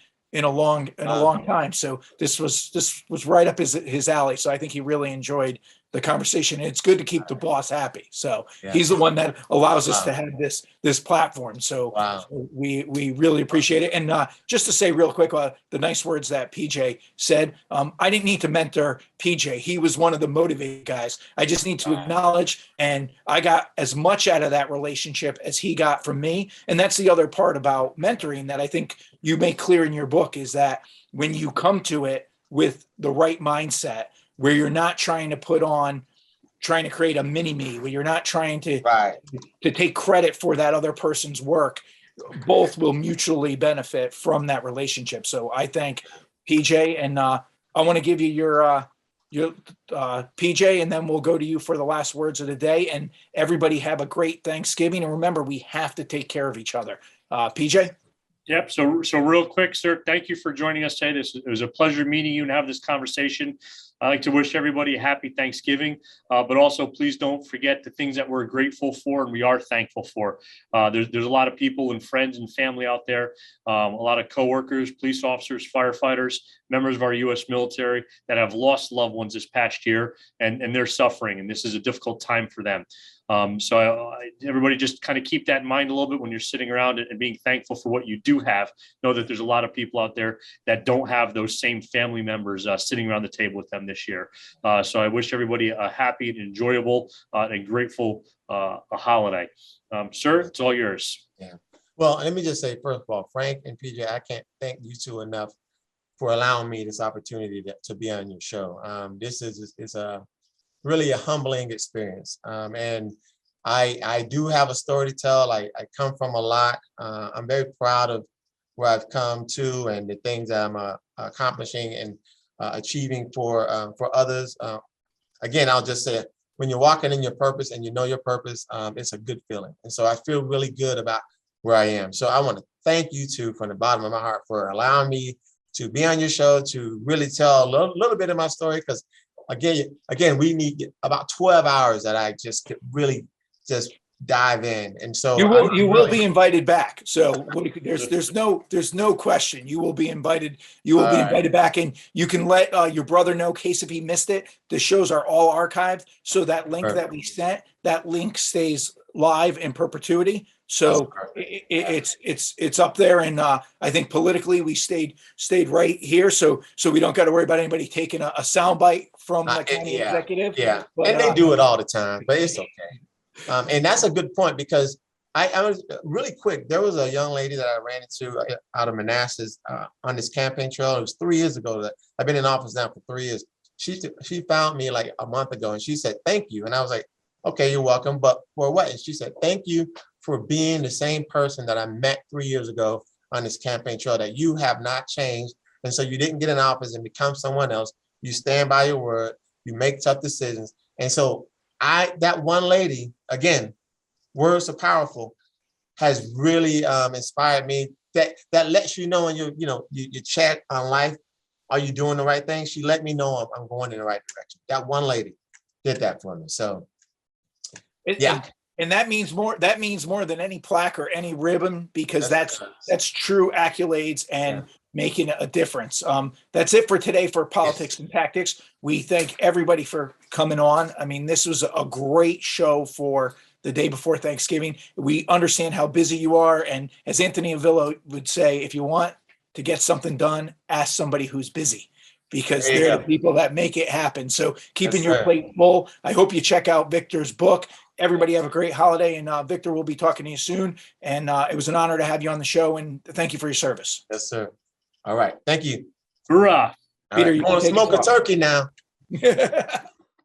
time. So this was right up his alley. So I think he really enjoyed the conversation. It's good to keep the boss happy. So he's the one that allows us to have this platform. So we really appreciate it. And just to say real quick, the nice words that PJ said, I didn't need to mentor PJ. He was one of the motivated guys. I just need to acknowledge, and I got as much out of that relationship as he got from me. And that's the other part about mentoring that I think you make clear in your book, is that when you come to it with the right mindset, where you're not trying to create a mini me, where you're not trying to take credit for that other person's work, both will mutually benefit from that relationship. So I thank PJ, and I want to give you your PJ, and then we'll go to you for the last words of the day. And everybody have a great Thanksgiving. And remember, we have to take care of each other. PJ? Yep. So real quick, sir, thank you for joining us today. It was a pleasure meeting you and have this conversation. I'd like to wish everybody a happy Thanksgiving, but also please don't forget the things that we're grateful for and we are thankful for. There's a lot of people and friends and family out there, a lot of coworkers, police officers, firefighters, members of our U.S. military that have lost loved ones this past year, and they're suffering, and this is a difficult time for them. So everybody just kind of keep that in mind a little bit when you're sitting around and being thankful for what you do have. Know that there's a lot of people out there that don't have those same family members sitting around the table with them this year. So I wish everybody a happy and enjoyable and grateful a holiday. Sir, it's all yours. Yeah. Well, let me just say, first of all, Frank and PJ, I can't thank you two enough for allowing me this opportunity to be on your show. This is a really a humbling experience. And I do have a story to tell. I come from a lot. I'm very proud of where I've come to and the things that I'm accomplishing and achieving for others. Again, I'll just say, when you're walking in your purpose and you know your purpose, it's a good feeling. And so I feel really good about where I am. So I want to thank you two from the bottom of my heart for allowing me to be on your show, to really tell a little bit of my story, because again, we need about 12 hours that I just could really just dive in. And so you will be invited back. So there's no question. You will be invited. You will be invited back, and you can let your brother know in case if he missed it. The shows are all archived. So that link that we sent, that link stays live in perpetuity. So it's up there, and I think politically we stayed right here, so we don't got to worry about anybody taking a soundbite from the county executive. Yeah, but, and they do it all the time, but it's okay. And that's a good point, because I was really quick. There was a young lady that I ran into out of Manassas on this campaign trail. It was 3 years ago. That I've been in office now for 3 years. She found me like a month ago, and she said, "Thank you." And I was like, "Okay, you're welcome, but for what?" And she said, "Thank you for being the same person that I met 3 years ago on this campaign trail, that you have not changed. And so you didn't get in office and become someone else. You stand by your word, you make tough decisions." And so that one lady, again, words are powerful, has really inspired me. That lets you know in your chat on life, are you doing the right thing? She let me know I'm going in the right direction. That one lady did that for me. So yeah. And that means more than any plaque or any ribbon, because that's true accolades and making a difference. That's it for today for Politics and Tactics. We thank everybody for coming on. I mean, this was a great show for the day before Thanksgiving. We understand how busy you are. And as Anthony Avila would say, if you want to get something done, ask somebody who's busy, because they're the people that make it happen. So keeping your plate full. I hope you check out Victor's book. Everybody have a great holiday, and Victor will be talking to you soon. And it was an honor to have you on the show, and thank you for your service. Yes, sir. All right. Thank you. Hoorah. Peter, you want to smoke a turkey now.